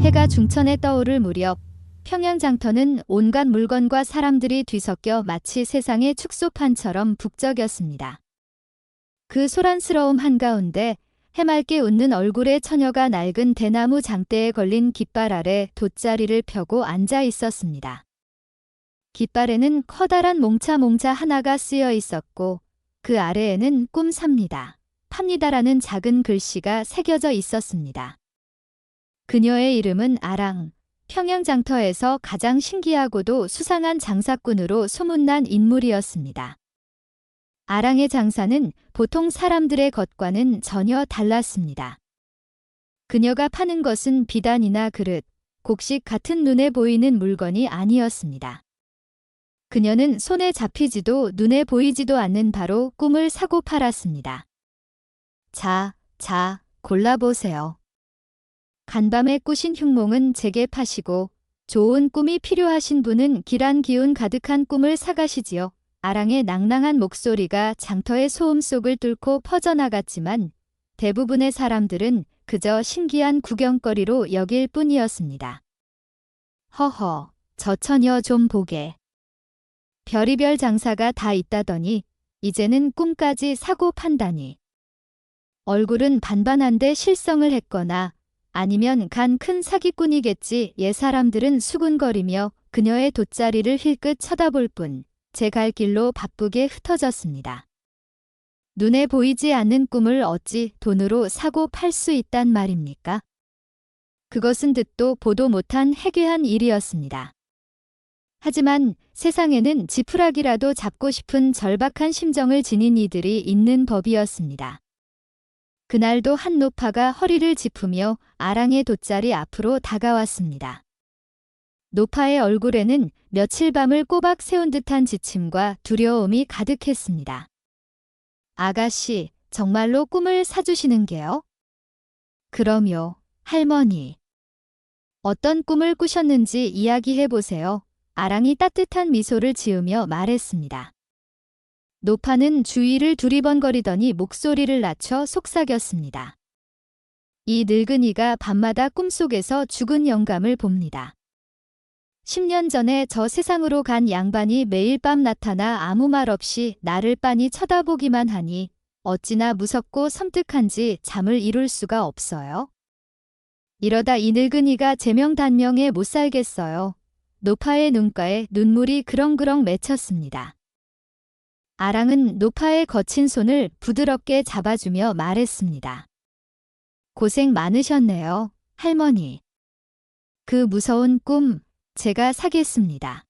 해가 중천에 떠오를 무렵 평양장터는 온갖 물건과 사람들이 뒤섞여 마치 세상의 축소판처럼 북적였습니다. 그 소란스러움 한가운데 해맑게 웃는 얼굴의 처녀가 낡은 대나무 장대에 걸린 깃발 아래 돗자리를 펴고 앉아 있었습니다. 깃발에는 커다란 몽차 하나가 쓰여 있었고 그 아래에는 꿈 삽니다, 팝니다라는 작은 글씨가 새겨져 있었습니다. 그녀의 이름은 아랑, 평양장터에서 가장 신기하고도 수상한 장사꾼으로 소문난 인물이었습니다. 아랑의 장사는 보통 사람들의 것과는 전혀 달랐습니다. 그녀가 파는 것은 비단이나 그릇, 곡식 같은 눈에 보이는 물건이 아니었습니다. 그녀는 손에 잡히지도 눈에 보이지도 않는 바로 꿈을 사고 팔았습니다. 자, 골라보세요. 간밤에 꾸신 흉몽은 제게 파시고 좋은 꿈이 필요하신 분은 길한 기운 가득한 꿈을 사가시지요. 아랑의 낭낭한 목소리가 장터의 소음 속을 뚫고 퍼져나갔지만 대부분의 사람들은 그저 신기한 구경거리로 여길 뿐이었습니다. 허허, 저 처녀 좀 보게. 별의별 장사가 다 있다더니 이제는 꿈까지 사고 판다니. 얼굴은 반반한데 실성을 했거나 아니면 간 큰 사기꾼이겠지. 사람들은 수군거리며 그녀의 돗자리를 힐끗 쳐다볼 뿐 제 갈 길로 바쁘게 흩어졌습니다. 눈에 보이지 않는 꿈을 어찌 돈으로 사고 팔 수 있단 말입니까? 그것은 듣도 보도 못한 해괴한 일이었습니다. 하지만 세상에는 지푸라기라도 잡고 싶은 절박한 심정을 지닌 이들이 있는 법이었습니다. 그날도 한 노파가 허리를 짚으며 아랑의 돗자리 앞으로 다가왔습니다. 노파의 얼굴에는 며칠 밤을 꼬박 세운 듯한 지침과 두려움이 가득했습니다. 아가씨, 정말로 꿈을 사주시는 게요? 그럼요, 할머니. 어떤 꿈을 꾸셨는지 이야기해보세요. 아랑이 따뜻한 미소를 지으며 말했습니다. 노파는 주위를 두리번거리더니 목소리를 낮춰 속삭였습니다. 이 늙은이가 밤마다 꿈속에서 죽은 영감을 봅니다. 10년 전에 저 세상으로 간 양반이 매일 밤 나타나 아무 말 없이 나를 빤히 쳐다보기만 하니 어찌나 무섭고 섬뜩한지 잠을 이룰 수가 없어요. 이러다 이 늙은이가 제명단명에 못 살겠어요. 노파의 눈가에 눈물이 그렁그렁 맺혔습니다. 아랑은 노파의 거친 손을 부드럽게 잡아주며 말했습니다. 고생 많으셨네요, 할머니. 그 무서운 꿈, 제가 사겠습니다.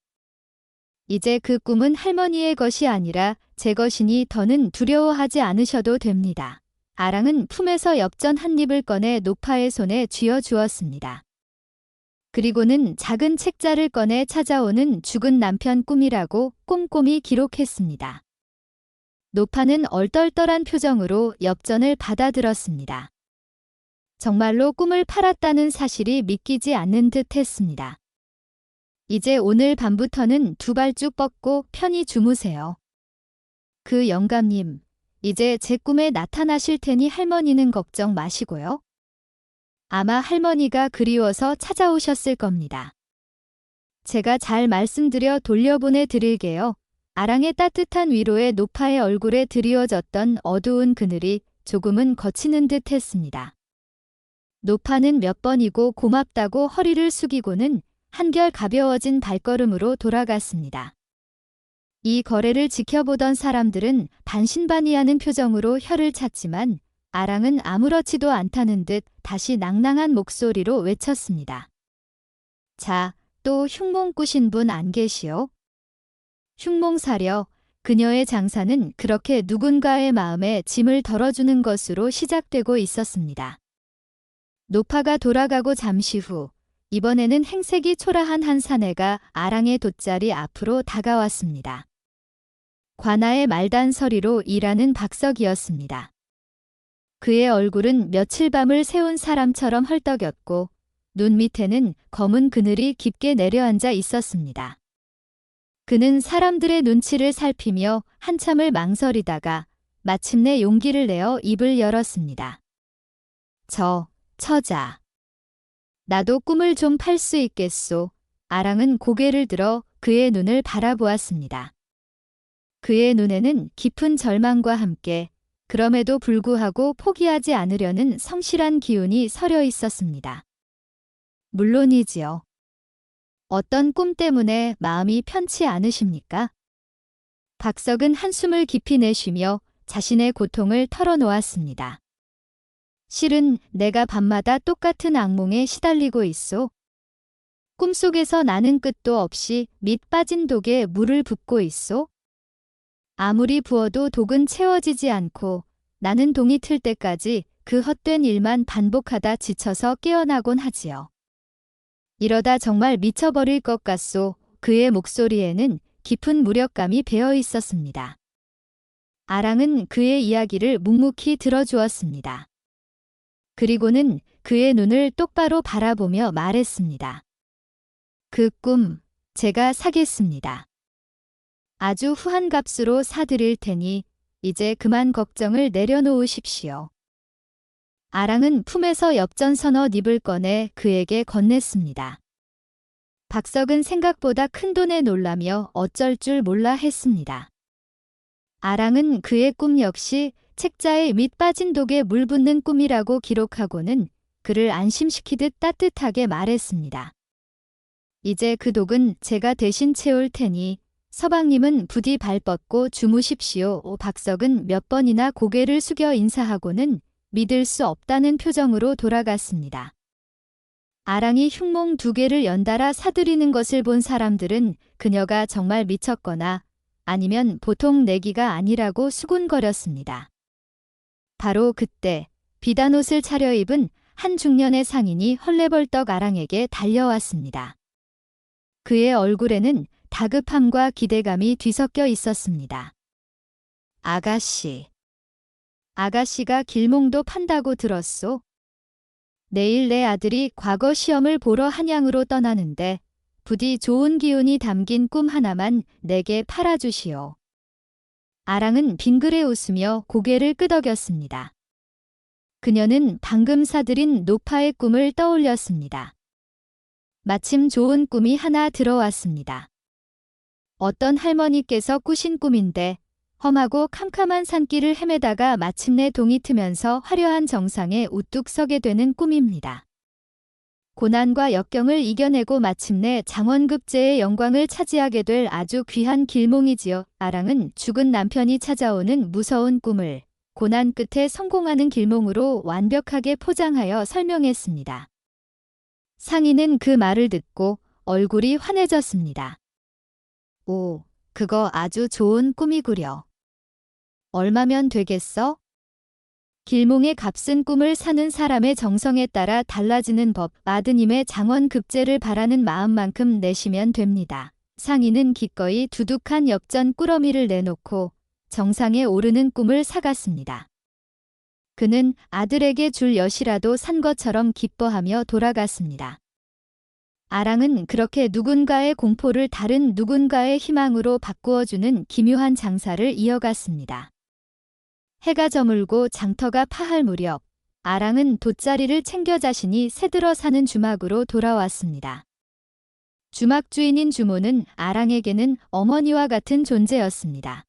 이제 그 꿈은 할머니의 것이 아니라 제 것이니 더는 두려워하지 않으셔도 됩니다. 아랑은 품에서 엽전 한 입을 꺼내 노파의 손에 쥐어주었습니다. 그리고는 작은 책자를 꺼내 찾아오는 죽은 남편 꿈이라고 꼼꼼히 기록했습니다. 노파는 얼떨떨한 표정으로 엽전을 받아들었습니다. 정말로 꿈을 팔았다는 사실이 믿기지 않는 듯 했습니다. 이제 오늘 밤부터는 두 발 쭉 뻗고 편히 주무세요. 그 영감님, 이제 제 꿈에 나타나실 테니 할머니는 걱정 마시고요. 아마 할머니가 그리워서 찾아오셨을 겁니다. 제가 잘 말씀드려 돌려보내 드릴게요. 아랑의 따뜻한 위로에 노파의 얼굴에 드리워졌던 어두운 그늘이 조금은 거치는 듯 했습니다. 노파는 몇 번이고 고맙다고 허리를 숙이고는 한결 가벼워진 발걸음으로 돌아갔습니다. 이 거래를 지켜보던 사람들은 반신반의하는 표정으로 혀를 찼지만 아랑은 아무렇지도 않다는 듯 다시 낭낭한 목소리로 외쳤습니다. 자, 또 흉몽 꾸신 분 안 계시오? 흉몽사려, 그녀의 장사는 그렇게 누군가의 마음에 짐을 덜어주는 것으로 시작되고 있었습니다. 노파가 돌아가고 잠시 후 이번에는 행색이 초라한 한 사내가 아랑의 돗자리 앞으로 다가왔습니다. 관아의 말단 서리로 일하는 박석이었습니다. 그의 얼굴은 며칠 밤을 세운 사람처럼 헐떡였고 눈 밑에는 검은 그늘이 깊게 내려앉아 있었습니다. 그는 사람들의 눈치를 살피며 한참을 망설이다가 마침내 용기를 내어 입을 열었습니다. 저, 처자. 나도 꿈을 좀 팔 수 있겠소. 아랑은 고개를 들어 그의 눈을 바라보았습니다. 그의 눈에는 깊은 절망과 함께 그럼에도 불구하고 포기하지 않으려는 성실한 기운이 서려 있었습니다. 물론이지요. 어떤 꿈 때문에 마음이 편치 않으십니까? 박석은 한숨을 깊이 내쉬며 자신의 고통을 털어놓았습니다. 실은 내가 밤마다 똑같은 악몽에 시달리고 있소. 꿈속에서 나는 끝도 없이 밑 빠진 독에 물을 붓고 있소. 아무리 부어도 독은 채워지지 않고 나는 동이 틀 때까지 그 헛된 일만 반복하다 지쳐서 깨어나곤 하지요. 이러다 정말 미쳐버릴 것 같소. 그의 목소리에는 깊은 무력감이 배어 있었습니다. 아랑은 그의 이야기를 묵묵히 들어주었습니다. 그리고는 그의 눈을 똑바로 바라보며 말했습니다. 그 꿈, 제가 사겠습니다. 아주 후한 값으로 사드릴 테니 이제 그만 걱정을 내려놓으십시오. 아랑은 품에서 엽전 서너 닙을 꺼내 그에게 건넸습니다. 박석은 생각보다 큰 돈에 놀라며 어쩔 줄 몰라 했습니다. 아랑은 그의 꿈 역시 책자에 밑 빠진 독에 물 붓는 꿈이라고 기록하고는 그를 안심시키듯 따뜻하게 말했습니다. 이제 그 독은 제가 대신 채울 테니 서방님은 부디 발 뻗고 주무십시오. 박석은 몇 번이나 고개를 숙여 인사하고는 믿을 수 없다는 표정으로 돌아갔습니다. 아랑이 흉몽 2개를 연달아 사들이는 것을 본 사람들은 그녀가 정말 미쳤거나 아니면 보통 내기가 아니라고 수군거렸습니다. 바로 그때 비단 옷을 차려입은 한 중년의 상인이 헐레벌떡 아랑에게 달려왔습니다. 그의 얼굴에는 다급함과 기대감이 뒤섞여 있었습니다. 아가씨. 아가씨가 길몽도 판다고 들었소. 내일 내 아들이 과거 시험을 보러 한양으로 떠나는데 부디 좋은 기운이 담긴 꿈 하나만 내게 팔아주시오. 아랑은 빙그레 웃으며 고개를 끄덕였습니다. 그녀는 방금 사들인 노파의 꿈을 떠올렸습니다. 마침 좋은 꿈이 하나 들어왔습니다. 어떤 할머니께서 꾸신 꿈인데 험하고 캄캄한 산길을 헤매다가 마침내 동이 트면서 화려한 정상에 우뚝 서게 되는 꿈입니다. 고난과 역경을 이겨내고 마침내 장원급제의 영광을 차지하게 될 아주 귀한 길몽이지요. 아랑은 죽은 남편이 찾아오는 무서운 꿈을 고난 끝에 성공하는 길몽으로 완벽하게 포장하여 설명했습니다. 상인은 그 말을 듣고 얼굴이 환해졌습니다. 오, 그거 아주 좋은 꿈이구려. 얼마면 되겠어? 길몽의 값은 꿈을 사는 사람의 정성에 따라 달라지는 법. 아드님의 장원급제를 바라는 마음만큼 내시면 됩니다. 상인은 기꺼이 두둑한 엽전 꾸러미를 내놓고 정상에 오르는 꿈을 사갔습니다. 그는 아들에게 줄 엿이라도 산 것처럼 기뻐하며 돌아갔습니다. 아랑은 그렇게 누군가의 공포를 다른 누군가의 희망으로 바꾸어주는 기묘한 장사를 이어갔습니다. 해가 저물고 장터가 파할 무렵 아랑은 돗자리를 챙겨 자신이 새들어 사는 주막으로 돌아왔습니다. 주막 주인인 주모는 아랑에게는 어머니와 같은 존재였습니다.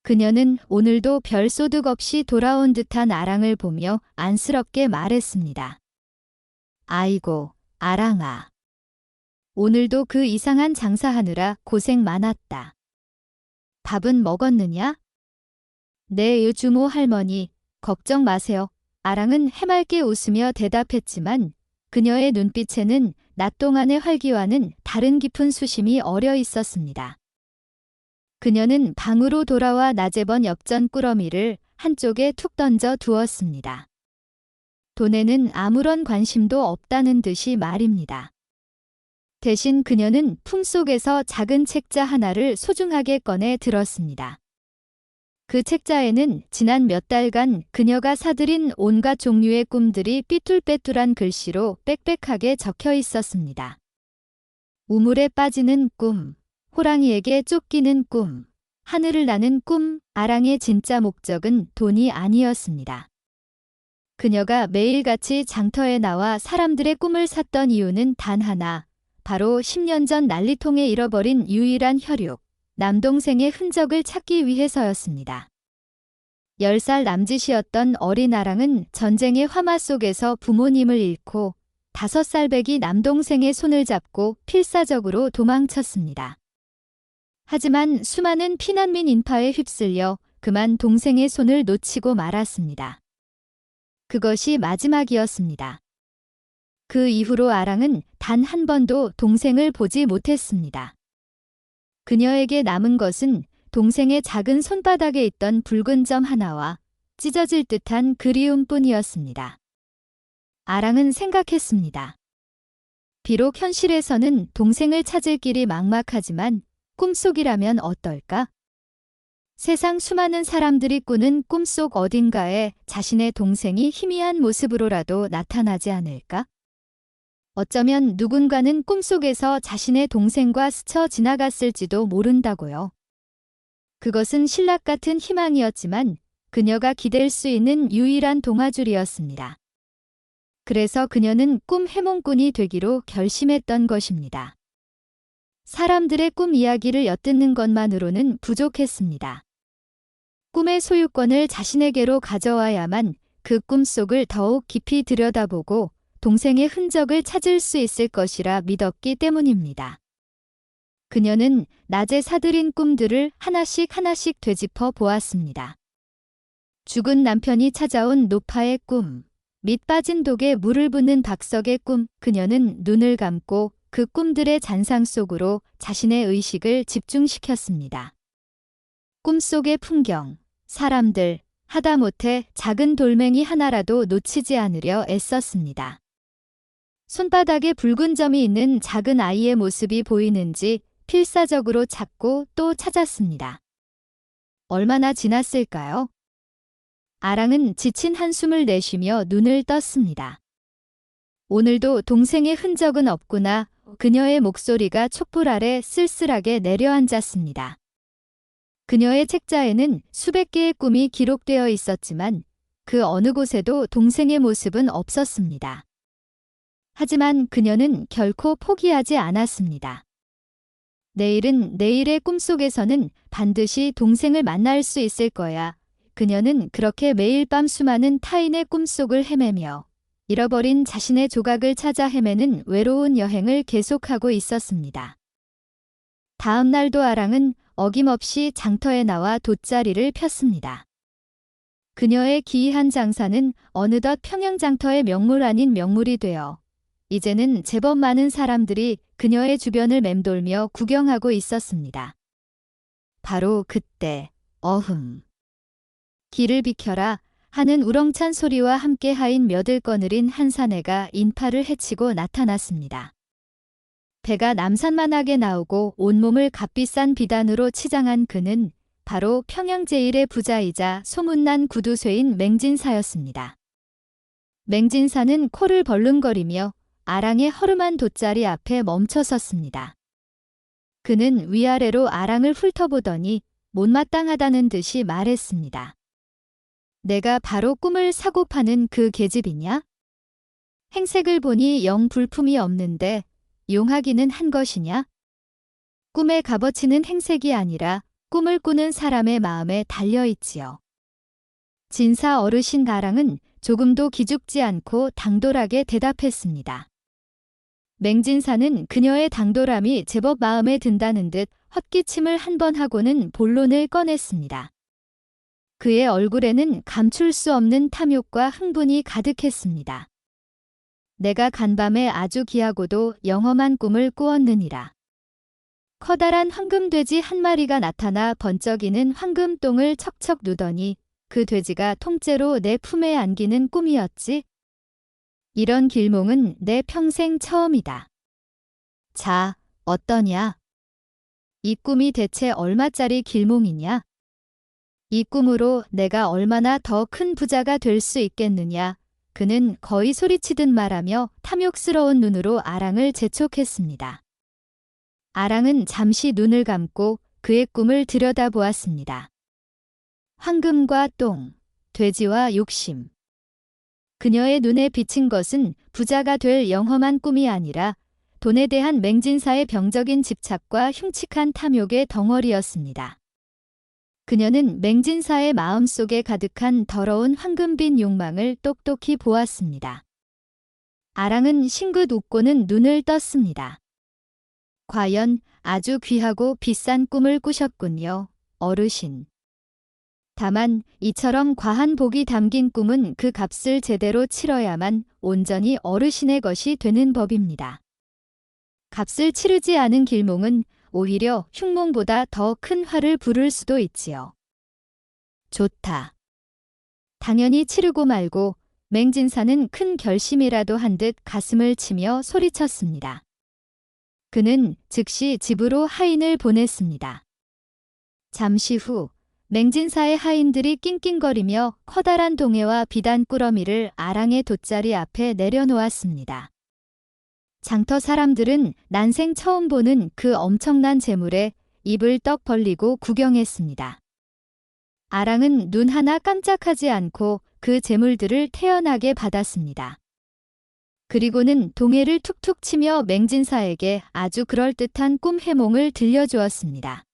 그녀는 오늘도 별 소득 없이 돌아온 듯한 아랑을 보며 안쓰럽게 말했습니다. 아이고, 아랑아. 오늘도 그 이상한 장사하느라 고생 많았다. 밥은 먹었느냐? 네, 주모 할머니, 걱정 마세요. 아랑은 해맑게 웃으며 대답했지만 그녀의 눈빛에는 낮 동안의 활기와는 다른 깊은 수심이 어려 있었습니다. 그녀는 방으로 돌아와 낮에 번 엽전 꾸러미를 한쪽에 툭 던져 두었습니다. 돈에는 아무런 관심도 없다는 듯이 말입니다. 대신 그녀는 품속에서 작은 책자 하나를 소중하게 꺼내 들었습니다. 그 책자에는 지난 몇 달간 그녀가 사들인 온갖 종류의 꿈들이 삐뚤빼뚤한 글씨로 빽빽하게 적혀 있었습니다. 우물에 빠지는 꿈, 호랑이에게 쫓기는 꿈, 하늘을 나는 꿈. 아랑의 진짜 목적은 돈이 아니었습니다. 그녀가 매일같이 장터에 나와 사람들의 꿈을 샀던 이유는 단 하나, 바로 10년 전 난리통에 잃어버린 유일한 혈육, 남동생의 흔적을 찾기 위해서였습니다. 10살 남짓이었던 어린 아랑은 전쟁의 화마 속에서 부모님을 잃고 5살 배기 남동생의 손을 잡고 필사적으로 도망쳤습니다. 하지만 수많은 피난민 인파에 휩쓸려 그만 동생의 손을 놓치고 말았습니다. 그것이 마지막이었습니다. 그 이후로 아랑은 단 한 번도 동생을 보지 못했습니다. 그녀에게 남은 것은 동생의 작은 손바닥에 있던 붉은 점 하나와 찢어질 듯한 그리움뿐이었습니다. 아랑은 생각했습니다. 비록 현실에서는 동생을 찾을 길이 막막하지만 꿈속이라면 어떨까? 세상 수많은 사람들이 꾸는 꿈속 어딘가에 자신의 동생이 희미한 모습으로라도 나타나지 않을까? 어쩌면 누군가는 꿈속에서 자신의 동생과 스쳐 지나갔을지도 모른다고요. 그것은 신락 같은 희망이었지만 그녀가 기댈 수 있는 유일한 동아줄이었습니다. 그래서 그녀는 꿈 해몽꾼이 되기로 결심했던 것입니다. 사람들의 꿈 이야기를 엿듣는 것만으로는 부족했습니다. 꿈의 소유권을 자신에게로 가져와야만 그 꿈속을 더욱 깊이 들여다보고 동생의 흔적을 찾을 수 있을 것이라 믿었기 때문입니다. 그녀는 낮에 사들인 꿈들을 하나씩 되짚어 보았습니다. 죽은 남편이 찾아온 노파의 꿈, 밑 빠진 독에 물을 붓는 박석의 꿈. 그녀는 눈을 감고 그 꿈들의 잔상 속으로 자신의 의식을 집중시켰습니다. 꿈속의 풍경, 사람들, 하다못해 작은 돌멩이 하나라도 놓치지 않으려 애썼습니다. 손바닥에 붉은 점이 있는 작은 아이의 모습이 보이는지 필사적으로 찾고 또 찾았습니다. 얼마나 지났을까요? 아랑은 지친 한숨을 내쉬며 눈을 떴습니다. 오늘도 동생의 흔적은 없구나. 그녀의 목소리가 촛불 아래 쓸쓸하게 내려앉았습니다. 그녀의 책자에는 수백 개의 꿈이 기록되어 있었지만 그 어느 곳에도 동생의 모습은 없었습니다. 하지만 그녀는 결코 포기하지 않았습니다. 내일은 내일의 꿈속에서는 반드시 동생을 만날 수 있을 거야. 그녀는 그렇게 매일 밤 수많은 타인의 꿈속을 헤매며 잃어버린 자신의 조각을 찾아 헤매는 외로운 여행을 계속하고 있었습니다. 다음 날도 아랑은 어김없이 장터에 나와 돗자리를 폈습니다. 그녀의 기이한 장사는 어느덧 평양장터의 명물 아닌 명물이 되어 이제는 제법 많은 사람들이 그녀의 주변을 맴돌며 구경하고 있었습니다. 바로 그때 어흥. 길을 비켜라 하는 우렁찬 소리와 함께 하인 몇을거느린 한 사내가 인파를 헤치고 나타났습니다. 배가 남산만하게 나오고 온몸을 값비싼 비단으로 치장한 그는 바로 평양 제1의 부자이자 소문난 구두쇠인 맹진사였습니다. 맹진사는 코를 벌름거리며 아랑의 허름한 돗자리 앞에 멈춰 섰습니다. 그는 위아래로 아랑을 훑어보더니 못마땅하다는 듯이 말했습니다. 내가 바로 꿈을 사고 파는 그 계집이냐? 행색을 보니 영 불품이 없는데 용하기는 한 것이냐? 꿈의 값어치는 행색이 아니라 꿈을 꾸는 사람의 마음에 달려있지요. 진사 어르신 아랑은 조금도 기죽지 않고 당돌하게 대답했습니다. 맹진사는 그녀의 당돌함이 제법 마음에 든다는 듯 헛기침을 한 번 하고는 본론을 꺼냈습니다. 그의 얼굴에는 감출 수 없는 탐욕과 흥분이 가득했습니다. 내가 간밤에 아주 기하고도 영험한 꿈을 꾸었느니라. 커다란 황금돼지 한 마리가 나타나 번쩍이는 황금똥을 척척 누더니 그 돼지가 통째로 내 품에 안기는 꿈이었지. 이런 길몽은 내 평생 처음이다. 자, 어떠냐? 이 꿈이 대체 얼마짜리 길몽이냐? 이 꿈으로 내가 얼마나 더 큰 부자가 될 수 있겠느냐? 그는 거의 소리치듯 말하며 탐욕스러운 눈으로 아랑을 재촉했습니다. 아랑은 잠시 눈을 감고 그의 꿈을 들여다보았습니다. 황금과 똥, 돼지와 욕심. 그녀의 눈에 비친 것은 부자가 될 영험한 꿈이 아니라 돈에 대한 맹진사의 병적인 집착과 흉측한 탐욕의 덩어리였습니다. 그녀는 맹진사의 마음속에 가득한 더러운 황금빛 욕망을 똑똑히 보았습니다. 아랑은 싱긋 웃고는 눈을 떴습니다. 과연 아주 귀하고 비싼 꿈을 꾸셨군요, 어르신. 다만 이처럼 과한 복이 담긴 꿈은 그 값을 제대로 치러야만 온전히 어르신의 것이 되는 법입니다. 값을 치르지 않은 길몽은 오히려 흉몽보다 더 큰 화를 부를 수도 있지요. 좋다. 당연히 치르고 말고. 맹진사는 큰 결심이라도 한 듯 가슴을 치며 소리쳤습니다. 그는 즉시 집으로 하인을 보냈습니다. 잠시 후 맹진사의 하인들이 낑낑거리며 커다란 동해와 비단 꾸러미를 아랑의 돗자리 앞에 내려놓았습니다. 장터 사람들은 난생 처음 보는 그 엄청난 재물에 입을 떡 벌리고 구경했습니다. 아랑은 눈 하나 깜짝하지 않고 그 재물들을 태연하게 받았습니다. 그리고는 동해를 툭툭 치며 맹진사에게 아주 그럴듯한 꿈 해몽을 들려주었습니다.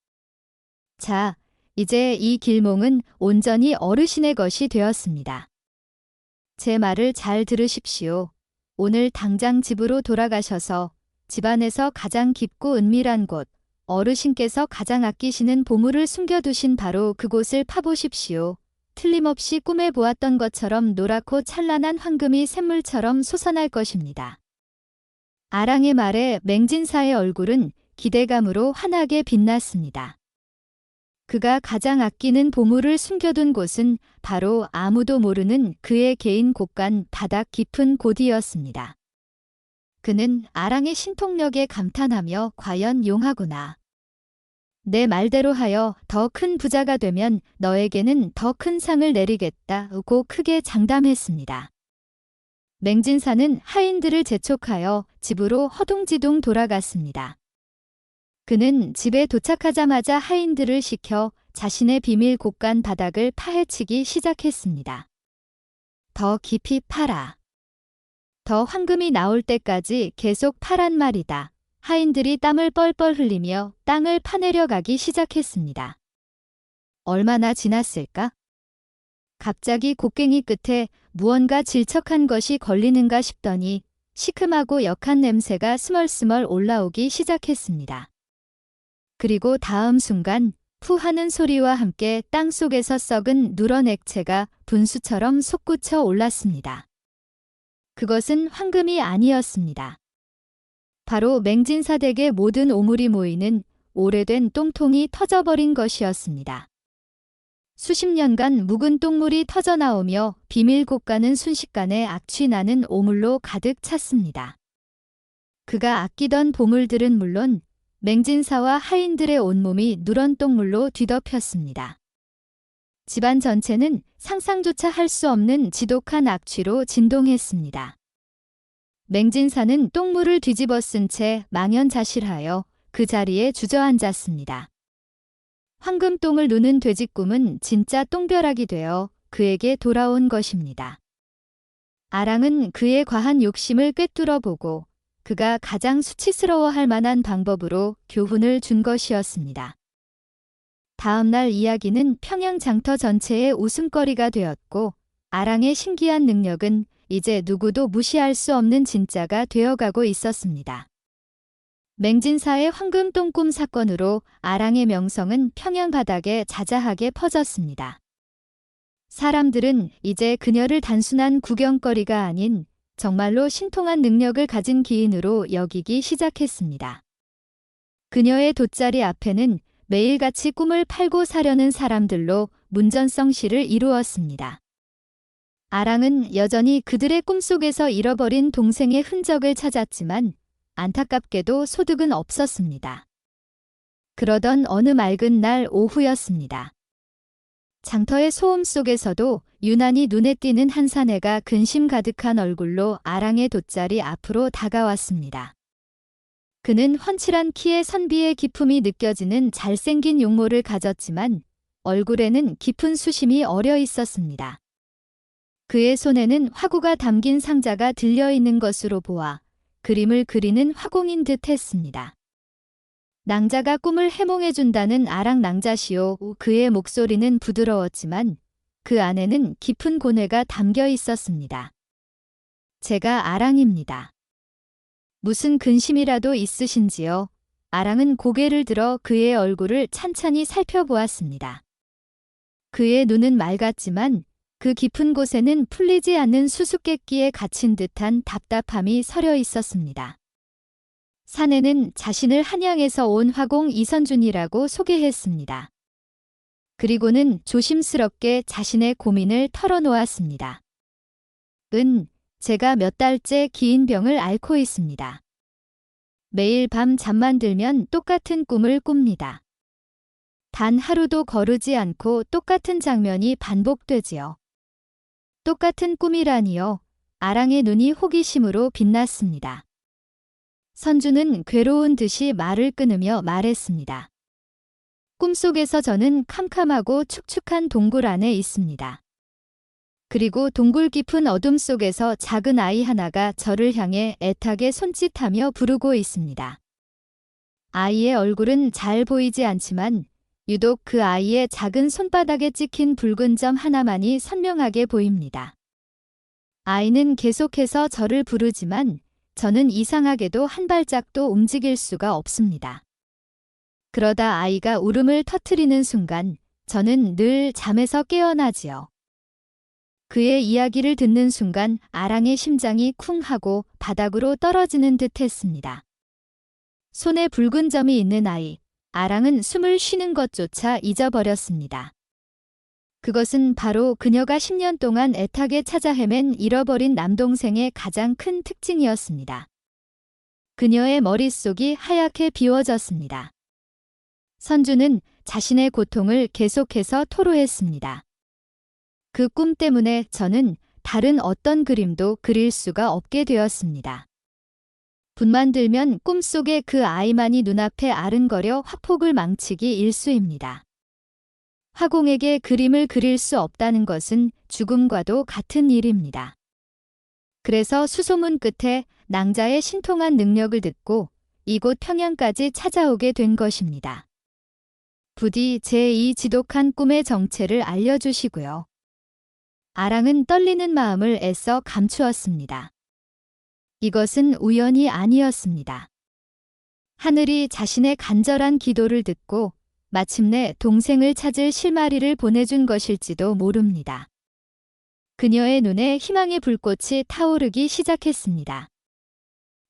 자, 이제 이 길몽은 온전히 어르신의 것이 되었습니다. 제 말을 잘 들으십시오. 오늘 당장 집으로 돌아가셔서 집안에서 가장 깊고 은밀한 곳, 어르신께서 가장 아끼시는 보물을 숨겨두신 바로 그곳을 파보십시오. 틀림없이 꿈에 보았던 것처럼 노랗고 찬란한 황금이 샘물처럼 솟아날 것입니다. 아랑의 말에 맹진사의 얼굴은 기대감으로 환하게 빛났습니다. 그가 가장 아끼는 보물을 숨겨둔 곳은 바로 아무도 모르는 그의 개인 곳간 바닥 깊은 곳이었습니다. 그는 아랑의 신통력에 감탄하며 과연 용하구나. 내 말대로 하여 더 큰 부자가 되면 너에게는 더 큰 상을 내리겠다고 크게 장담했습니다. 맹진사는 하인들을 재촉하여 집으로 허둥지둥 돌아갔습니다. 그는 집에 도착하자마자 하인들을 시켜 자신의 비밀 곳간 바닥을 파헤치기 시작했습니다. 더 깊이 파라. 더 황금이 나올 때까지 계속 파란 말이다. 하인들이 땀을 뻘뻘 흘리며 땅을 파내려가기 시작했습니다. 얼마나 지났을까? 갑자기 곡괭이 끝에 무언가 질척한 것이 걸리는가 싶더니 시큼하고 역한 냄새가 스멀스멀 올라오기 시작했습니다. 그리고 다음 순간 푸 하는 소리와 함께 땅속에서 썩은 누런 액체가 분수처럼 솟구쳐 올랐습니다. 그것은 황금이 아니었습니다. 바로 맹진사 댁의 모든 오물이 모이는 오래된 똥통이 터져버린 것이었습니다. 수십 년간 묵은 똥물이 터져나오며 비밀 곳간은 순식간에 악취나는 오물로 가득 찼습니다. 그가 아끼던 보물들은 물론 맹진사와 하인들의 온몸이 누런 똥물로 뒤덮였습니다. 집안 전체는 상상조차 할 수 없는 지독한 악취로 진동했습니다. 맹진사는 똥물을 뒤집어 쓴 채 망연자실하여 그 자리에 주저앉았습니다. 황금똥을 누는 돼지꿈은 진짜 똥벼락이 되어 그에게 돌아온 것입니다. 아랑은 그의 과한 욕심을 꿰뚫어 보고 그가 가장 수치스러워할 만한 방법으로 교훈을 준 것이었습니다. 다음 날 이야기는 평양 장터 전체의 웃음거리가 되었고 아랑의 신기한 능력은 이제 누구도 무시할 수 없는 진짜가 되어가고 있었습니다. 맹진사의 황금똥꿈 사건으로 아랑의 명성은 평양 바닥에 자자하게 퍼졌습니다. 사람들은 이제 그녀를 단순한 구경거리가 아닌 정말로 신통한 능력을 가진 기인으로 여기기 시작했습니다. 그녀의 돗자리 앞에는 매일같이 꿈을 팔고 사려는 사람들로 문전성시를 이루었습니다. 아랑은 여전히 그들의 꿈속에서 잃어버린 동생의 흔적을 찾았지만 안타깝게도 소득은 없었습니다. 그러던 어느 맑은 날 오후였습니다. 장터의 소음 속에서도 유난히 눈에 띄는 한 사내가 근심 가득한 얼굴로 아랑의 돗자리 앞으로 다가왔습니다. 그는 훤칠한 키에 선비의 기품이 느껴지는 잘생긴 용모를 가졌지만 얼굴에는 깊은 수심이 어려 있었습니다. 그의 손에는 화구가 담긴 상자가 들려있는 것으로 보아 그림을 그리는 화공인 듯 했습니다. 낭자가 꿈을 해몽해준다는 아랑 낭자시오. 그의 목소리는 부드러웠지만 그 안에는 깊은 고뇌가 담겨 있었습니다. 제가 아랑입니다. 무슨 근심이라도 있으신지요? 아랑은 고개를 들어 그의 얼굴을 찬찬히 살펴보았습니다. 그의 눈은 맑았지만 그 깊은 곳에는 풀리지 않는 수수께끼에 갇힌 듯한 답답함이 서려 있었습니다. 사내는 자신을 한양에서 온 화공 이선준이라고 소개했습니다. 그리고는 조심스럽게 자신의 고민을 털어놓았습니다. 제가 몇 달째 긴 병을 앓고 있습니다. 매일 밤 잠만 들면 똑같은 꿈을 꿉니다. 단 하루도 거르지 않고 똑같은 장면이 반복되지요. 똑같은 꿈이라니요. 아랑의 눈이 호기심으로 빛났습니다. 선주는 괴로운 듯이 말을 끊으며 말했습니다. 꿈속에서 저는 캄캄하고 축축한 동굴 안에 있습니다. 그리고 동굴 깊은 어둠 속에서 작은 아이 하나가 저를 향해 애타게 손짓하며 부르고 있습니다. 아이의 얼굴은 잘 보이지 않지만 유독 그 아이의 작은 손바닥에 찍힌 붉은 점 하나만이 선명하게 보입니다. 아이는 계속해서 저를 부르지만 저는 이상하게도 한 발짝도 움직일 수가 없습니다. 그러다 아이가 울음을 터뜨리는 순간 저는 늘 잠에서 깨어나지요. 그의 이야기를 듣는 순간 아랑의 심장이 쿵 하고 바닥으로 떨어지는 듯 했습니다. 손에 붉은 점이 있는 아이, 아랑은 숨을 쉬는 것조차 잊어버렸습니다. 그것은 바로 그녀가 10년 동안 애타게 찾아 헤맨 잃어버린 남동생의 가장 큰 특징이었습니다. 그녀의 머릿속이 하얗게 비워졌습니다. 선주는 자신의 고통을 계속해서 토로했습니다. 그 꿈 때문에 저는 다른 어떤 그림도 그릴 수가 없게 되었습니다. 분만 들면 꿈속의 그 아이만이 눈앞에 아른거려 화폭을 망치기 일쑤입니다. 화공에게 그림을 그릴 수 없다는 것은 죽음과도 같은 일입니다. 그래서 수소문 끝에 낭자의 신통한 능력을 듣고 이곳 평양까지 찾아오게 된 것입니다. 부디 제 이 지독한 꿈의 정체를 알려주시고요. 아랑은 떨리는 마음을 애써 감추었습니다. 이것은 우연이 아니었습니다. 하늘이 자신의 간절한 기도를 듣고 마침내 동생을 찾을 실마리를 보내준 것일지도 모릅니다. 그녀의 눈에 희망의 불꽃이 타오르기 시작했습니다.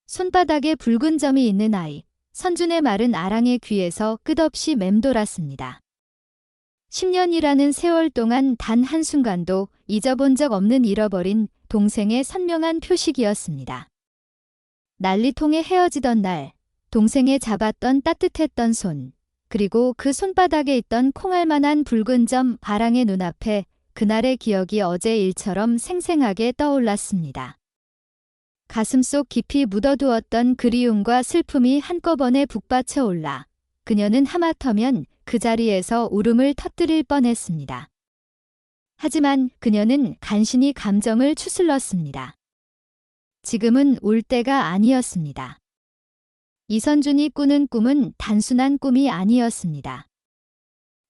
손바닥에 붉은 점이 있는 아이, 선준의 말은 아랑의 귀에서 끝없이 맴돌았습니다. 10년이라는 세월 동안 단 한순간도 잊어본 적 없는 잃어버린 동생의 선명한 표식이었습니다. 난리통에 헤어지던 날, 동생의 잡았던 따뜻했던 손, 그리고 그 손바닥에 있던 콩알만한 붉은 점 아랑의 눈앞에 그날의 기억이 어제 일처럼 생생하게 떠올랐습니다. 가슴속 깊이 묻어두었던 그리움과 슬픔이 한꺼번에 북받쳐 올라 그녀는 하마터면 그 자리에서 울음을 터뜨릴 뻔했습니다. 하지만 그녀는 간신히 감정을 추슬렀습니다. 지금은 울 때가 아니었습니다. 이선준이 꾸는 꿈은 단순한 꿈이 아니었습니다.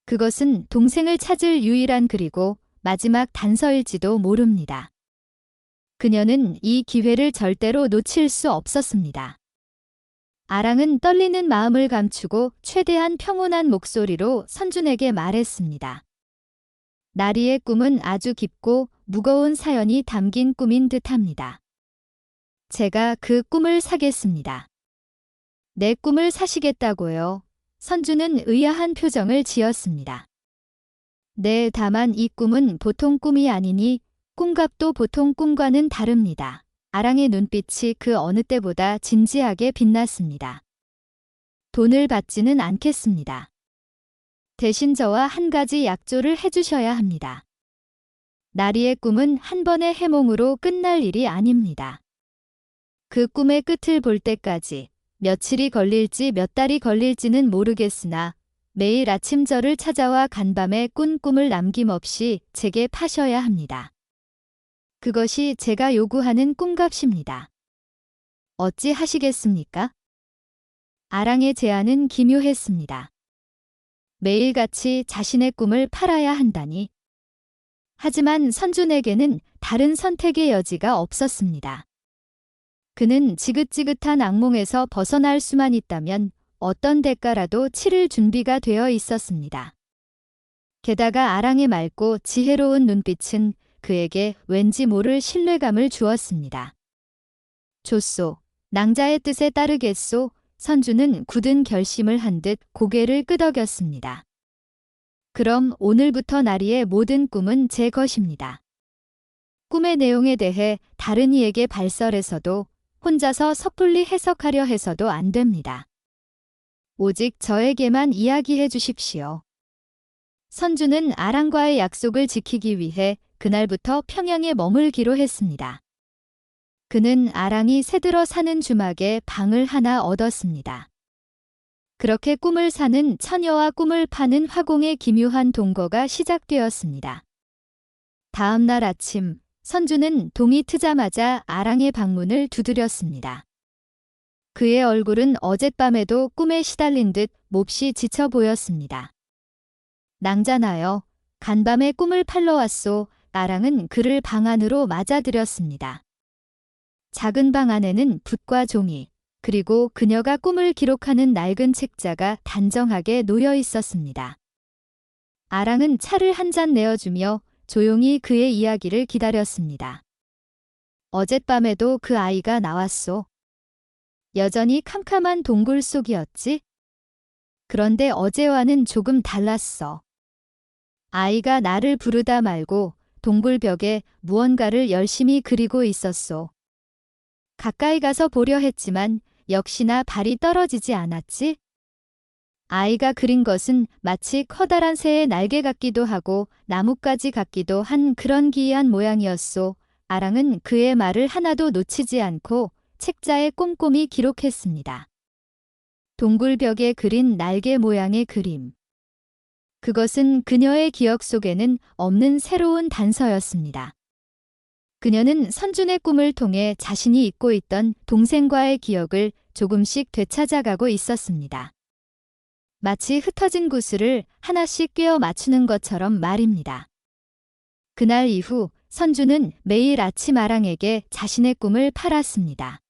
그것은 동생을 찾을 유일한 그리고 마지막 단서일지도 모릅니다. 그녀는 이 기회를 절대로 놓칠 수 없었습니다. 아랑은 떨리는 마음을 감추고 최대한 평온한 목소리로 선준에게 말했습니다. 나리의 꿈은 아주 깊고 무거운 사연이 담긴 꿈인 듯합니다. 제가 그 꿈을 사겠습니다. 내 꿈을 사시겠다고요? 선준은 의아한 표정을 지었습니다. 네, 다만 이 꿈은 보통 꿈이 아니니 꿈값도 보통 꿈과는 다릅니다. 아랑의 눈빛이 그 어느 때보다 진지하게 빛났습니다. 돈을 받지는 않겠습니다. 대신 저와 한 가지 약조를 해주셔야 합니다. 나리의 꿈은 한 번의 해몽으로 끝날 일이 아닙니다. 그 꿈의 끝을 볼 때까지 며칠이 걸릴지 몇 달이 걸릴지는 모르겠으나 매일 아침 저를 찾아와 간밤에 꾼 꿈을 남김없이 제게 파셔야 합니다. 그것이 제가 요구하는 꿈값입니다. 어찌 하시겠습니까? 아랑의 제안은 기묘했습니다. 매일같이 자신의 꿈을 팔아야 한다니. 하지만 선준에게는 다른 선택의 여지가 없었습니다. 그는 지긋지긋한 악몽에서 벗어날 수만 있다면 어떤 대가라도 치를 준비가 되어 있었습니다. 게다가 아랑의 맑고 지혜로운 눈빛은 그에게 왠지 모를 신뢰감을 주었습니다. 좋소. 낭자의 뜻에 따르겠소. 선주는 굳은 결심을 한 듯 고개를 끄덕였습니다. 그럼 오늘부터 나리의 모든 꿈은 제 것입니다. 꿈의 내용에 대해 다른 이에게 발설해서도 혼자서 섣불리 해석하려 해서도 안 됩니다. 오직 저에게만 이야기해 주십시오. 선주는 아랑과의 약속을 지키기 위해 그날부터 평양에 머물기로 했습니다. 그는 아랑이 새들어 사는 주막에 방을 하나 얻었습니다. 그렇게 꿈을 사는 처녀와 꿈을 파는 화공의 기묘한 동거가 시작되었습니다. 다음 날 아침, 선주는 동이 트자마자 아랑의 방문을 두드렸습니다. 그의 얼굴은 어젯밤에도 꿈에 시달린 듯 몹시 지쳐 보였습니다. 낭자나여, 간밤에 꿈을 팔러 왔소. 아랑은 그를 방 안으로 맞아들였습니다. 작은 방 안에는 붓과 종이, 그리고 그녀가 꿈을 기록하는 낡은 책자가 단정하게 놓여 있었습니다. 아랑은 차를 한 잔 내어주며 조용히 그의 이야기를 기다렸습니다. 어젯밤에도 그 아이가 나왔소. 여전히 캄캄한 동굴 속이었지? 그런데 어제와는 조금 달랐어. 아이가 나를 부르다 말고 동굴벽에 무언가를 열심히 그리고 있었소. 가까이 가서 보려 했지만 역시나 발이 떨어지지 않았지? 아이가 그린 것은 마치 커다란 새의 날개 같기도 하고 나뭇가지 같기도 한 그런 기이한 모양이었소. 아랑은 그의 말을 하나도 놓치지 않고 책자에 꼼꼼히 기록했습니다. 동굴벽에 그린 날개 모양의 그림. 그것은 그녀의 기억 속에는 없는 새로운 단서였습니다. 그녀는 선준의 꿈을 통해 자신이 잊고 있던 동생과의 기억을 조금씩 되찾아가고 있었습니다. 마치 흩어진 구슬을 하나씩 꿰어 맞추는 것처럼 말입니다. 그날 이후 선준은 매일 아침 아랑에게 자신의 꿈을 팔았습니다.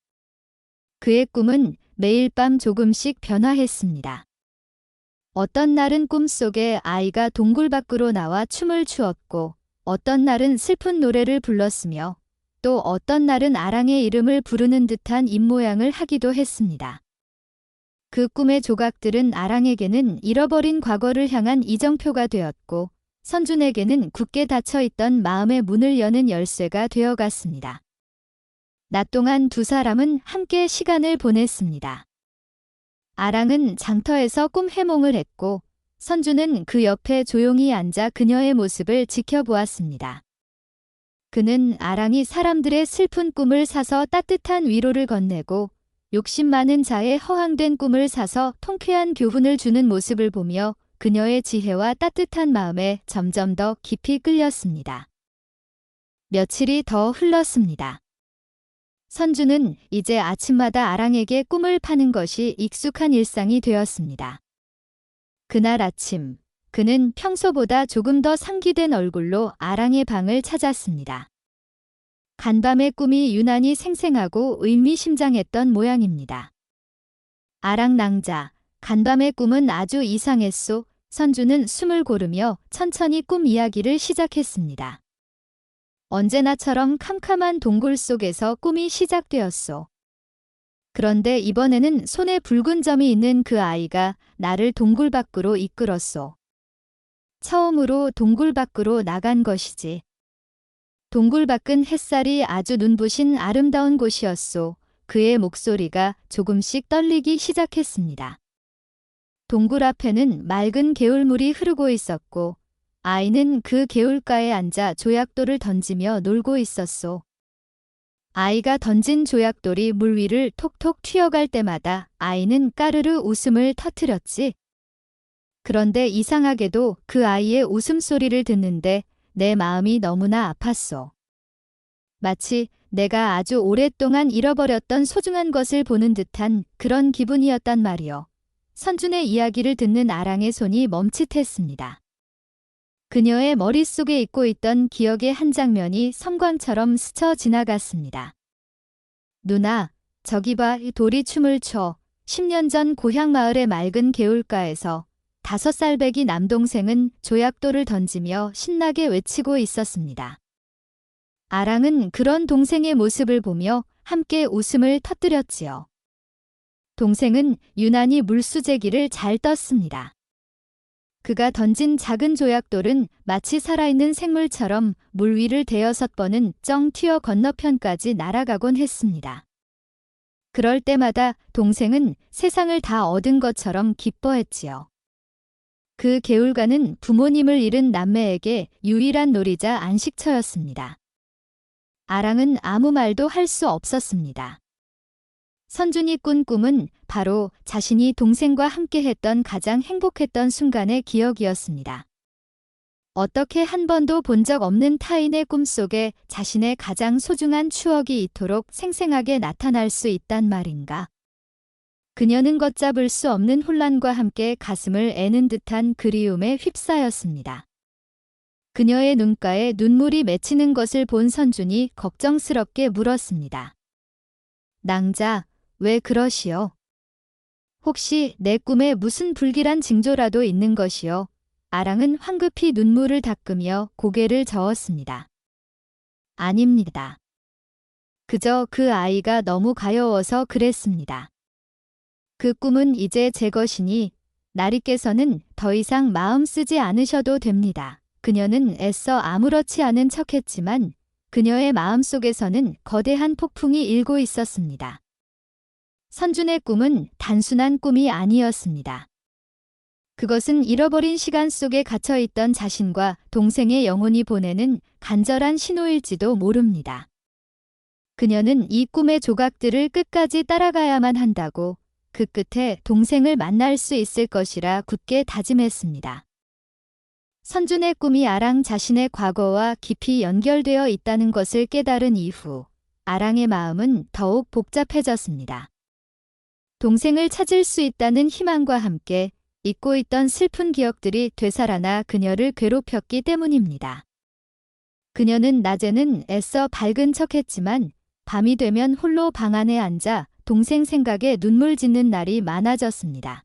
그의 꿈은 매일 밤 조금씩 변화했습니다. 어떤 날은 꿈속에 아이가 동굴 밖으로 나와 춤을 추었고 어떤 날은 슬픈 노래를 불렀으며 또 어떤 날은 아랑의 이름을 부르는 듯한 입모양을 하기도 했습니다. 그 꿈의 조각들은 아랑에게는 잃어버린 과거를 향한 이정표가 되었고 선준에게는 굳게 닫혀있던 마음의 문을 여는 열쇠가 되어갔습니다. 낮 동안 두 사람은 함께 시간을 보냈습니다. 아랑은 장터에서 꿈 해몽을 했고 선주는 그 옆에 조용히 앉아 그녀의 모습을 지켜보았습니다. 그는 아랑이 사람들의 슬픈 꿈을 사서 따뜻한 위로를 건네고 욕심 많은 자의 허황된 꿈을 사서 통쾌한 교훈을 주는 모습을 보며 그녀의 지혜와 따뜻한 마음에 점점 더 깊이 끌렸습니다. 며칠이 더 흘렀습니다. 선주는 이제 아침마다 아랑에게 꿈을 파는 것이 익숙한 일상이 되었습니다. 그날 아침, 그는 평소보다 조금 더 상기된 얼굴로 아랑의 방을 찾았습니다. 간밤의 꿈이 유난히 생생하고 의미심장했던 모양입니다. 아랑 낭자, 간밤의 꿈은 아주 이상했소. 선주는 숨을 고르며 천천히 꿈 이야기를 시작했습니다. 언제나처럼 캄캄한 동굴 속에서 꿈이 시작되었소. 그런데 이번에는 손에 붉은 점이 있는 그 아이가 나를 동굴 밖으로 이끌었소. 처음으로 동굴 밖으로 나간 것이지. 동굴 밖은 햇살이 아주 눈부신 아름다운 곳이었소. 그의 목소리가 조금씩 떨리기 시작했습니다. 동굴 앞에는 맑은 개울물이 흐르고 있었고 아이는 그 개울가에 앉아 조약돌을 던지며 놀고 있었소. 아이가 던진 조약돌이 물 위를 톡톡 튀어갈 때마다 아이는 까르르 웃음을 터뜨렸지. 그런데 이상하게도 그 아이의 웃음소리를 듣는데 내 마음이 너무나 아팠소. 마치 내가 아주 오랫동안 잃어버렸던 소중한 것을 보는 듯한 그런 기분이었단 말이요. 선준의 이야기를 듣는 아랑의 손이 멈칫했습니다. 그녀의 머릿속에 잊고 있던 기억의 한 장면이 섬광처럼 스쳐 지나갔습니다. 누나, 저기 봐, 이 돌이 춤을 춰. 10년 전 고향 마을의 맑은 개울가에서 5살배기 남동생은 조약돌을 던지며 신나게 외치고 있었습니다. 아랑은 그런 동생의 모습을 보며 함께 웃음을 터뜨렸지요. 동생은 유난히 물수제기를 잘 떴습니다. 그가 던진 작은 조약돌은 마치 살아있는 생물처럼 물 위를 대여섯 번은 쩡 튀어 건너편까지 날아가곤 했습니다. 그럴 때마다 동생은 세상을 다 얻은 것처럼 기뻐했지요. 그 개울가는 부모님을 잃은 남매에게 유일한 놀이자 안식처였습니다. 아랑은 아무 말도 할 수 없었습니다. 선준이 꾼 꿈은 바로 자신이 동생과 함께했던 가장 행복했던 순간의 기억이었습니다. 어떻게 한 번도 본 적 없는 타인의 꿈속에 자신의 가장 소중한 추억이 이토록 생생하게 나타날 수 있단 말인가. 그녀는 걷잡을 수 없는 혼란과 함께 가슴을 애는 듯한 그리움에 휩싸였습니다. 그녀의 눈가에 눈물이 맺히는 것을 본 선준이 걱정스럽게 물었습니다. 낭자, 왜 그러시오? 혹시 내 꿈에 무슨 불길한 징조라도 있는 것이오? 아랑은 황급히 눈물을 닦으며 고개를 저었습니다. 아닙니다. 그저 그 아이가 너무 가여워서 그랬습니다. 그 꿈은 이제 제 것이니 나리께서는 더 이상 마음 쓰지 않으셔도 됩니다. 그녀는 애써 아무렇지 않은 척했지만 그녀의 마음속에서는 거대한 폭풍이 일고 있었습니다. 선준의 꿈은 단순한 꿈이 아니었습니다. 그것은 잃어버린 시간 속에 갇혀있던 자신과 동생의 영혼이 보내는 간절한 신호일지도 모릅니다. 그녀는 이 꿈의 조각들을 끝까지 따라가야만 한다고 그 끝에 동생을 만날 수 있을 것이라 굳게 다짐했습니다. 선준의 꿈이 아랑 자신의 과거와 깊이 연결되어 있다는 것을 깨달은 이후 아랑의 마음은 더욱 복잡해졌습니다. 동생을 찾을 수 있다는 희망과 함께 잊고 있던 슬픈 기억들이 되살아나 그녀를 괴롭혔기 때문입니다. 그녀는 낮에는 애써 밝은 척했지만 밤이 되면 홀로 방 안에 앉아 동생 생각에 눈물 짓는 날이 많아졌습니다.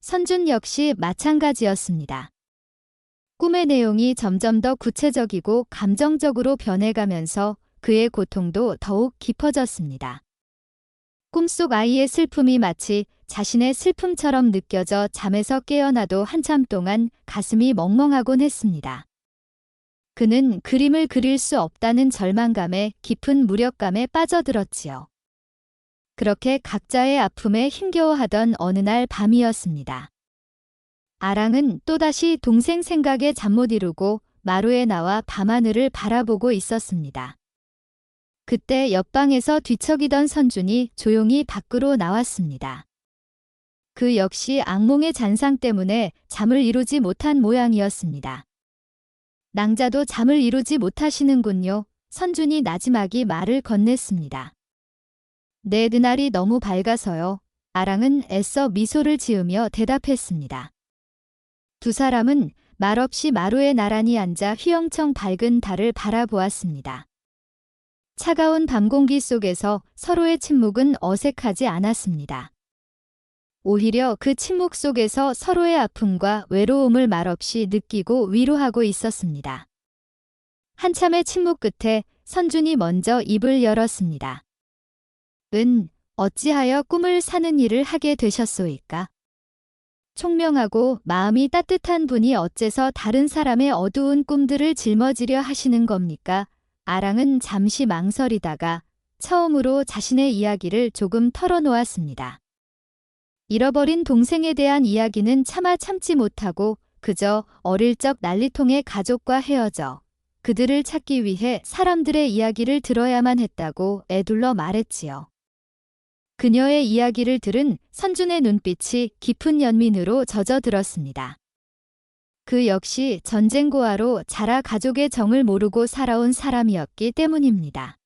선준 역시 마찬가지였습니다. 꿈의 내용이 점점 더 구체적이고 감정적으로 변해가면서 그의 고통도 더욱 깊어졌습니다. 꿈속 아이의 슬픔이 마치 자신의 슬픔처럼 느껴져 잠에서 깨어나도 한참 동안 가슴이 멍멍하곤 했습니다. 그는 그림을 그릴 수 없다는 절망감에 깊은 무력감에 빠져들었지요. 그렇게 각자의 아픔에 힘겨워하던 어느 날 밤이었습니다. 아랑은 또다시 동생 생각에 잠 못 이루고 마루에 나와 밤하늘을 바라보고 있었습니다. 그때 옆방에서 뒤척이던 선준이 조용히 밖으로 나왔습니다. 그 역시 악몽의 잔상 때문에 잠을 이루지 못한 모양이었습니다. 낭자도 잠을 이루지 못하시는군요. 선준이 나지막이 말을 건넸습니다. 네, 그날이 너무 밝아서요. 아랑은 애써 미소를 지으며 대답했습니다. 두 사람은 말없이 마루에 나란히 앉아 휘영청 밝은 달을 바라보았습니다. 차가운 밤 공기 속에서 서로의 침묵은 어색하지 않았습니다. 오히려 그 침묵 속에서 서로의 아픔과 외로움을 말없이 느끼고 위로하고 있었습니다. 한참의 침묵 끝에 선준이 먼저 입을 열었습니다. 어찌하여 꿈을 사는 일을 하게 되셨소이까? 총명하고 마음이 따뜻한 분이 어째서 다른 사람의 어두운 꿈들을 짊어지려 하시는 겁니까? 아랑은 잠시 망설이다가 처음으로 자신의 이야기를 조금 털어놓았습니다. 잃어버린 동생에 대한 이야기는 차마 참지 못하고 그저 어릴 적 난리통의 가족과 헤어져 그들을 찾기 위해 사람들의 이야기를 들어야만 했다고 애둘러 말했지요. 그녀의 이야기를 들은 선준의 눈빛이 깊은 연민으로 젖어들었습니다. 그 역시 전쟁고아로 자라 가족의 정을 모르고 살아온 사람이었기 때문입니다.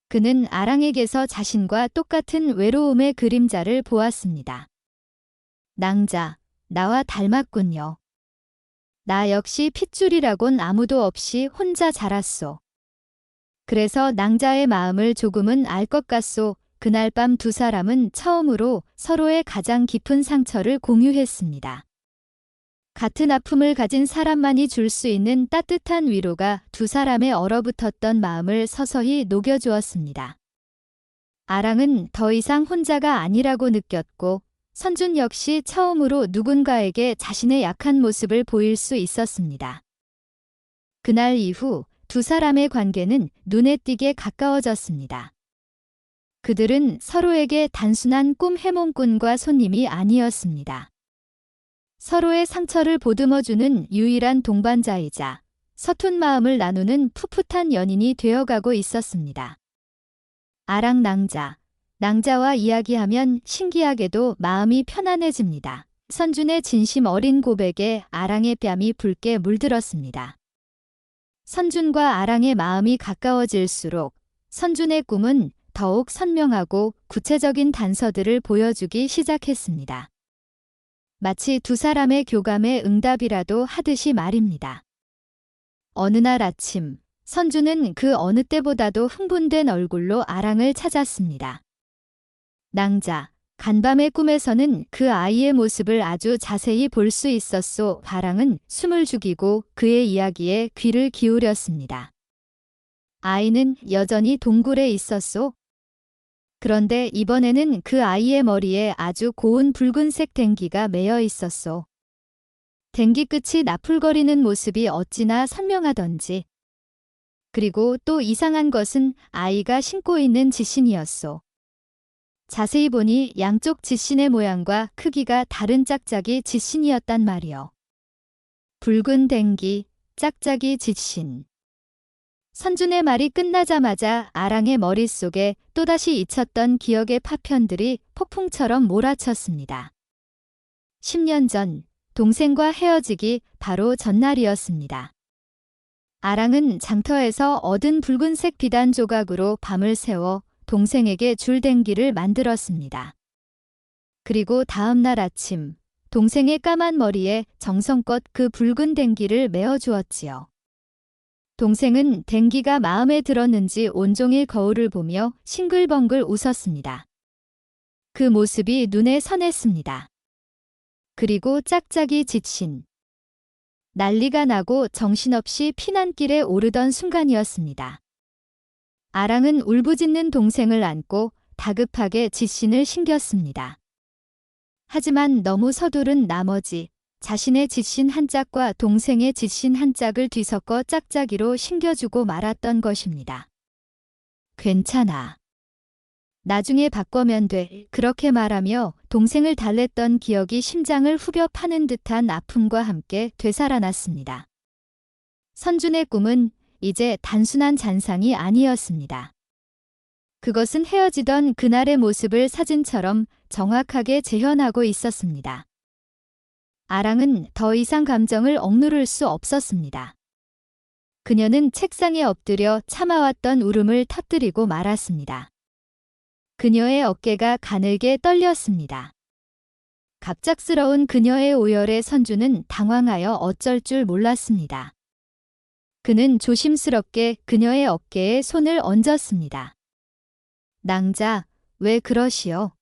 그는 아랑에게서 자신과 똑같은 외로움의 그림자를 보았습니다. 낭자, 나와 닮았군요. 나 역시 핏줄이라곤 아무도 없이 혼자 자랐소. 그래서 낭자의 마음을 조금은 알 것 같소. 그날 밤 두 사람은 처음으로 서로의 가장 깊은 상처를 공유했습니다. 같은 아픔을 가진 사람만이 줄 수 있는 따뜻한 위로가 두 사람의 얼어붙었던 마음을 서서히 녹여주었습니다. 아랑은 더 이상 혼자가 아니라고 느꼈고 선준 역시 처음으로 누군가에게 자신의 약한 모습을 보일 수 있었습니다. 그날 이후 두 사람의 관계는 눈에 띄게 가까워졌습니다. 그들은 서로에게 단순한 꿈 해몽꾼과 손님이 아니었습니다. 서로의 상처를 보듬어주는 유일한 동반자이자 서툰 마음을 나누는 풋풋한 연인이 되어가고 있었습니다. 아랑 낭자, 낭자와 이야기하면 신기하게도 마음이 편안해집니다. 선준의 진심 어린 고백에 아랑의 뺨이 붉게 물들었습니다. 선준과 아랑의 마음이 가까워질수록 선준의 꿈은 더욱 선명하고 구체적인 단서들을 보여주기 시작했습니다. 마치 두 사람의 교감의 응답이라도 하듯이 말입니다. 어느 날 아침, 선준은 그 어느 때보다도 흥분된 얼굴로 아랑을 찾았습니다. 낭자, 간밤의 꿈에서는 그 아이의 모습을 아주 자세히 볼 수 있었소. 아랑은 숨을 죽이고 그의 이야기에 귀를 기울였습니다. 아이는 여전히 동굴에 있었소. 그런데 이번에는 그 아이의 머리에 아주 고운 붉은색 댕기가 매여 있었소. 댕기 끝이 나풀거리는 모습이 어찌나 선명하던지. 그리고 또 이상한 것은 아이가 신고 있는 지신이었소. 자세히 보니 양쪽 지신의 모양과 크기가 다른 짝짝이 지신이었단 말이요. 붉은 댕기, 짝짝이 지신. 선준의 말이 끝나자마자 아랑의 머릿속에 또다시 잊혔던 기억의 파편들이 폭풍처럼 몰아쳤습니다. 10년 전 동생과 헤어지기 바로 전날이었습니다. 아랑은 장터에서 얻은 붉은색 비단 조각으로 밤을 새워 동생에게 줄댕기를 만들었습니다. 그리고 다음 날 아침 동생의 까만 머리에 정성껏 그 붉은 댕기를 메어주었지요. 동생은 댕기가 마음에 들었는지 온종일 거울을 보며 싱글벙글 웃었습니다. 그 모습이 눈에 선했습니다. 그리고 짝짝이 지친. 난리가 나고 정신없이 피난길에 오르던 순간이었습니다. 아랑은 울부짖는 동생을 안고 다급하게 지신을 신겼습니다. 하지만 너무 서두른 나머지 자신의 지신 한 짝과 동생의 지신 한 짝을 뒤섞어 짝짝이로 신겨주고 말았던 것입니다. 괜찮아. 나중에 바꿔면 돼. 그렇게 말하며 동생을 달랬던 기억이 심장을 후벼 파는 듯한 아픔과 함께 되살아났습니다. 선준의 꿈은 이제 단순한 잔상이 아니었습니다. 그것은 헤어지던 그날의 모습을 사진처럼 정확하게 재현하고 있었습니다. 아랑은 더 이상 감정을 억누를 수 없었습니다. 그녀는 책상에 엎드려 참아왔던 울음을 터뜨리고 말았습니다. 그녀의 어깨가 가늘게 떨렸습니다. 갑작스러운 그녀의 오열에 선주는 당황하여 어쩔 줄 몰랐습니다. 그는 조심스럽게 그녀의 어깨에 손을 얹었습니다. 낭자, 왜 그러시오?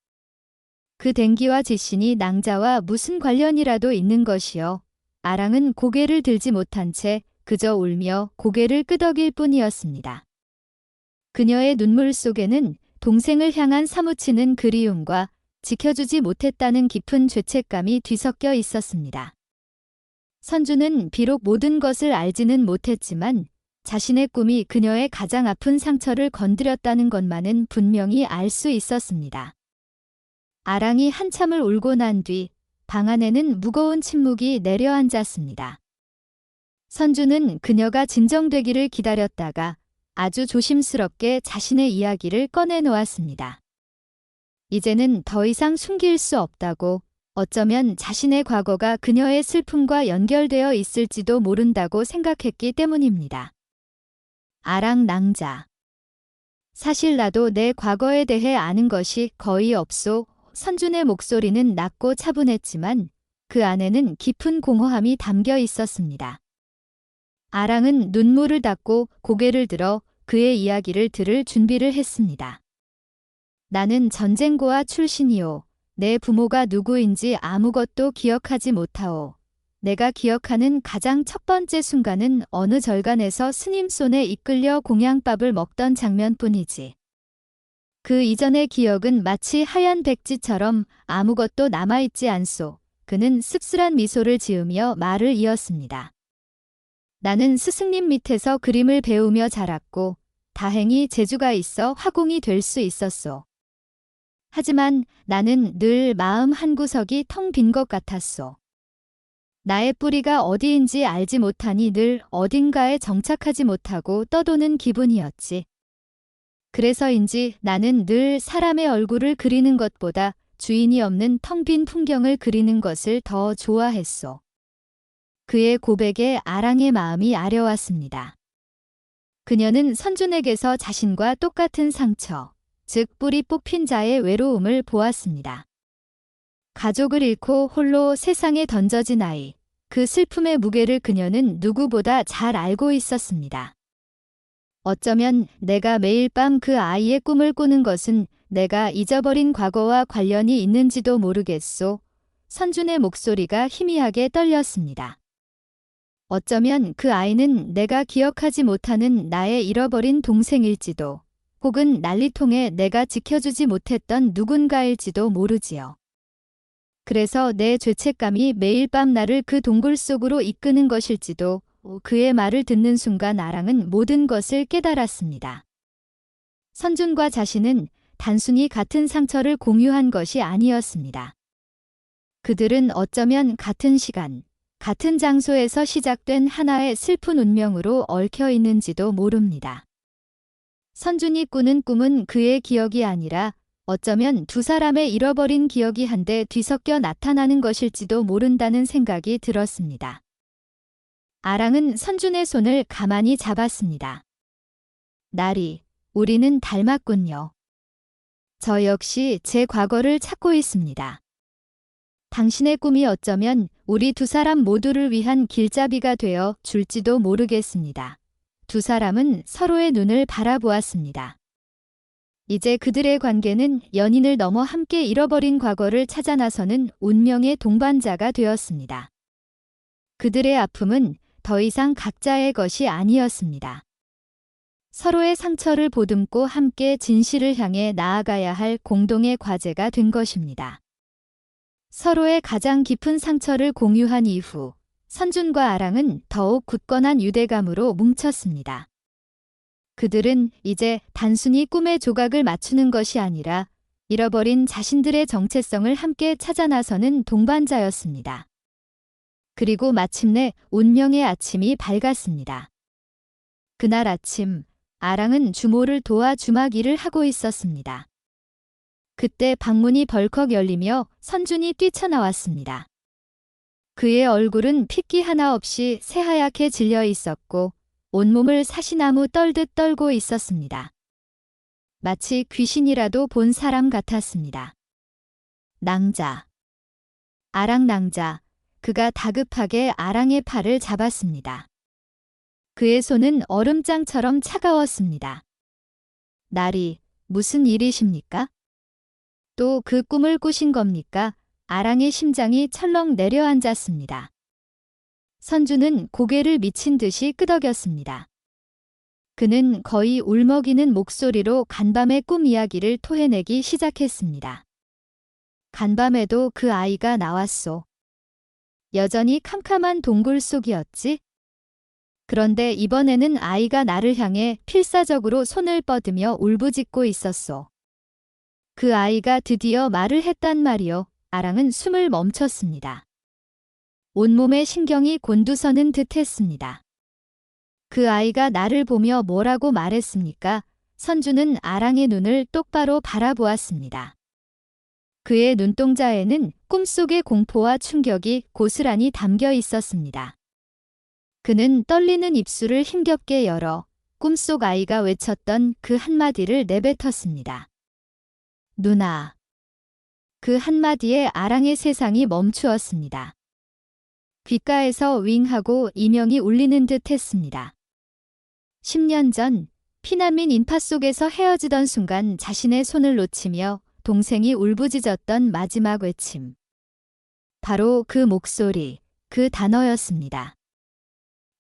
그 댕기와 지신이 낭자와 무슨 관련이라도 있는 것이요. 아랑은 고개를 들지 못한 채 그저 울며 고개를 끄덕일 뿐이었습니다. 그녀의 눈물 속에는 동생을 향한 사무치는 그리움과 지켜주지 못했다는 깊은 죄책감이 뒤섞여 있었습니다. 선주는 비록 모든 것을 알지는 못했지만 자신의 꿈이 그녀의 가장 아픈 상처를 건드렸다는 것만은 분명히 알 수 있었습니다. 아랑이 한참을 울고 난 뒤 방 안에는 무거운 침묵이 내려앉았습니다. 선주는 그녀가 진정되기를 기다렸다가 아주 조심스럽게 자신의 이야기를 꺼내놓았습니다. 이제는 더 이상 숨길 수 없다고, 어쩌면 자신의 과거가 그녀의 슬픔과 연결되어 있을지도 모른다고 생각했기 때문입니다. 아랑 낭자. 사실 나도 내 과거에 대해 아는 것이 거의 없소. 선준의 목소리는 낮고 차분했지만 그 안에는 깊은 공허함이 담겨 있었습니다. 아랑은 눈물을 닦고 고개를 들어 그의 이야기를 들을 준비를 했습니다. 나는 전쟁고아 출신이오. 내 부모가 누구인지 아무것도 기억하지 못하오. 내가 기억하는 가장 첫 번째 순간은 어느 절간에서 스님 손에 이끌려 공양밥을 먹던 장면뿐이지. 그 이전의 기억은 마치 하얀 백지처럼 아무것도 남아있지 않소. 그는 씁쓸한 미소를 지으며 말을 이었습니다. 나는 스승님 밑에서 그림을 배우며 자랐고 다행히 재주가 있어 화공이 될 수 있었소. 하지만 나는 늘 마음 한구석이 텅 빈 것 같았소. 나의 뿌리가 어디인지 알지 못하니 늘 어딘가에 정착하지 못하고 떠도는 기분이었지. 그래서인지 나는 늘 사람의 얼굴을 그리는 것보다 주인이 없는 텅 빈 풍경을 그리는 것을 더 좋아했소. 그의 고백에 아랑의 마음이 아려왔습니다. 그녀는 선준에게서 자신과 똑같은 상처, 즉 뿌리 뽑힌 자의 외로움을 보았습니다. 가족을 잃고 홀로 세상에 던져진 아이, 그 슬픔의 무게를 그녀는 누구보다 잘 알고 있었습니다. 어쩌면 내가 매일 밤 그 아이의 꿈을 꾸는 것은 내가 잊어버린 과거와 관련이 있는지도 모르겠소. 선준의 목소리가 희미하게 떨렸습니다. 어쩌면 그 아이는 내가 기억하지 못하는 나의 잃어버린 동생일지도, 혹은 난리통에 내가 지켜주지 못했던 누군가일지도 모르지요. 그래서 내 죄책감이 매일 밤 나를 그 동굴 속으로 이끄는 것일지도. 그의 말을 듣는 순간 아랑은 모든 것을 깨달았습니다. 선준과 자신은 단순히 같은 상처를 공유한 것이 아니었습니다. 그들은 어쩌면 같은 시간, 같은 장소에서 시작된 하나의 슬픈 운명으로 얽혀 있는지도 모릅니다. 선준이 꾸는 꿈은 그의 기억이 아니라 어쩌면 두 사람의 잃어버린 기억이 한데 뒤섞여 나타나는 것일지도 모른다는 생각이 들었습니다. 아랑은 선준의 손을 가만히 잡았습니다. 나리, 우리는 닮았군요. 저 역시 제 과거를 찾고 있습니다. 당신의 꿈이 어쩌면 우리 두 사람 모두를 위한 길잡이가 되어 줄지도 모르겠습니다. 두 사람은 서로의 눈을 바라보았습니다. 이제 그들의 관계는 연인을 넘어 함께 잃어버린 과거를 찾아 나서는 운명의 동반자가 되었습니다. 그들의 아픔은 더 이상 각자의 것이 아니었습니다. 서로의 상처를 보듬고 함께 진실을 향해 나아가야 할 공동의 과제가 된 것입니다. 서로의 가장 깊은 상처를 공유한 이후 선준과 아랑은 더욱 굳건한 유대감으로 뭉쳤습니다. 그들은 이제 단순히 꿈의 조각을 맞추는 것이 아니라 잃어버린 자신들의 정체성을 함께 찾아 나서는 동반자였습니다. 그리고 마침내 운명의 아침이 밝았습니다. 그날 아침, 아랑은 주모를 도와 주막 일을 하고 있었습니다. 그때 방문이 벌컥 열리며 선준이 뛰쳐나왔습니다. 그의 얼굴은 핏기 하나 없이 새하얗게 질려 있었고 온몸을 사시나무 떨듯 떨고 있었습니다. 마치 귀신이라도 본 사람 같았습니다. 낭자. 아랑 낭자. 그가 다급하게 아랑의 팔을 잡았습니다. 그의 손은 얼음장처럼 차가웠습니다. 나리, 무슨 일이십니까? 또 그 꿈을 꾸신 겁니까? 아랑의 심장이 철렁 내려앉았습니다. 선주는 고개를 미친 듯이 끄덕였습니다. 그는 거의 울먹이는 목소리로 간밤의 꿈 이야기를 토해내기 시작했습니다. 간밤에도 그 아이가 나왔소. 여전히 캄캄한 동굴 속이었지? 그런데 이번에는 아이가 나를 향해 필사적으로 손을 뻗으며 울부짖고 있었소. 그 아이가 드디어 말을 했단 말이요. 아랑은 숨을 멈췄습니다. 온몸의 신경이 곤두서는 듯 했습니다. 그 아이가 나를 보며 뭐라고 말했습니까? 선주는 아랑의 눈을 똑바로 바라보았습니다. 그의 눈동자에는 꿈속의 공포와 충격이 고스란히 담겨 있었습니다. 그는 떨리는 입술을 힘겹게 열어 꿈속 아이가 외쳤던 그 한마디를 내뱉었습니다. 누나. 그 한마디에 아랑의 세상이 멈추었습니다. 귓가에서 윙하고 이명이 울리는 듯 했습니다. 10년 전 피난민 인파 속에서 헤어지던 순간 자신의 손을 놓치며 동생이 울부짖었던 마지막 외침. 바로 그 목소리, 그 단어였습니다.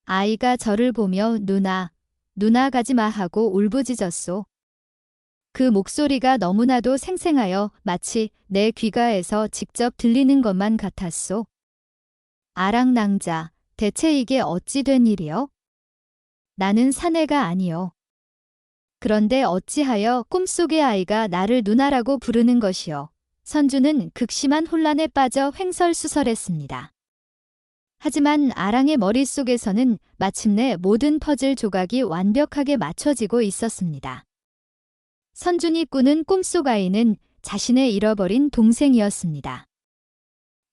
아이가 저를 보며 누나, 누나 가지마 하고 울부짖었소. 그 목소리가 너무나도 생생하여 마치 내 귀가에서 직접 들리는 것만 같았소. 아랑 낭자, 대체 이게 어찌 된 일이요? 나는 사내가 아니요. 그런데 어찌하여 꿈속의 아이가 나를 누나라고 부르는 것이요. 선주는 극심한 혼란에 빠져 횡설수설했습니다. 하지만 아랑의 머릿속에서는 마침내 모든 퍼즐 조각이 완벽하게 맞춰지고 있었습니다. 선준이 꾸는 꿈속 아이는 자신의 잃어버린 동생이었습니다.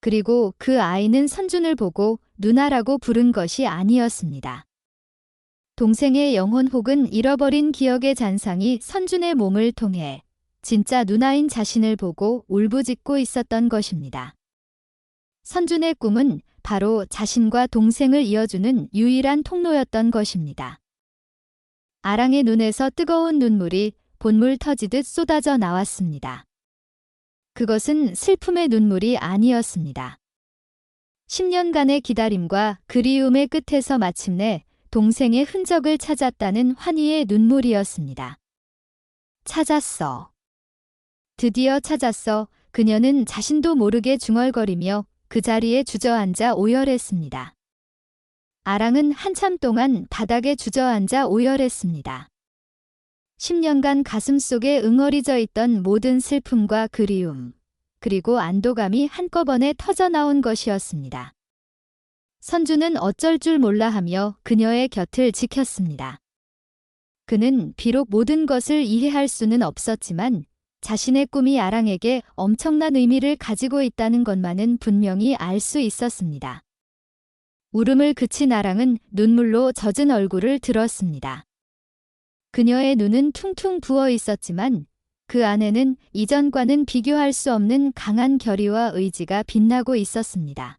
그리고 그 아이는 선준을 보고 누나라고 부른 것이 아니었습니다. 동생의 영혼 혹은 잃어버린 기억의 잔상이 선준의 몸을 통해 진짜 누나인 자신을 보고 울부짖고 있었던 것입니다. 선준의 꿈은 바로 자신과 동생을 이어주는 유일한 통로였던 것입니다. 아랑의 눈에서 뜨거운 눈물이 본물 터지듯 쏟아져 나왔습니다. 그것은 슬픔의 눈물이 아니었습니다. 10년간의 기다림과 그리움의 끝에서 마침내 동생의 흔적을 찾았다는 환희의 눈물이었습니다. 찾았어. 드디어 찾았어. 그녀는 자신도 모르게 중얼거리며 그 자리에 주저앉아 오열했습니다. 아랑은 한참 동안 바닥에 주저앉아 오열했습니다. 10년간 가슴속에 응어리져 있던 모든 슬픔과 그리움, 그리고 안도감이 한꺼번에 터져나온 것이었습니다. 선주는 어쩔 줄 몰라 하며 그녀의 곁을 지켰습니다. 그는 비록 모든 것을 이해할 수는 없었지만 자신의 꿈이 아랑에게 엄청난 의미를 가지고 있다는 것만은 분명히 알 수 있었습니다. 울음을 그친 아랑은 눈물로 젖은 얼굴을 들었습니다. 그녀의 눈은 퉁퉁 부어 있었지만 그 안에는 이전과는 비교할 수 없는 강한 결의와 의지가 빛나고 있었습니다.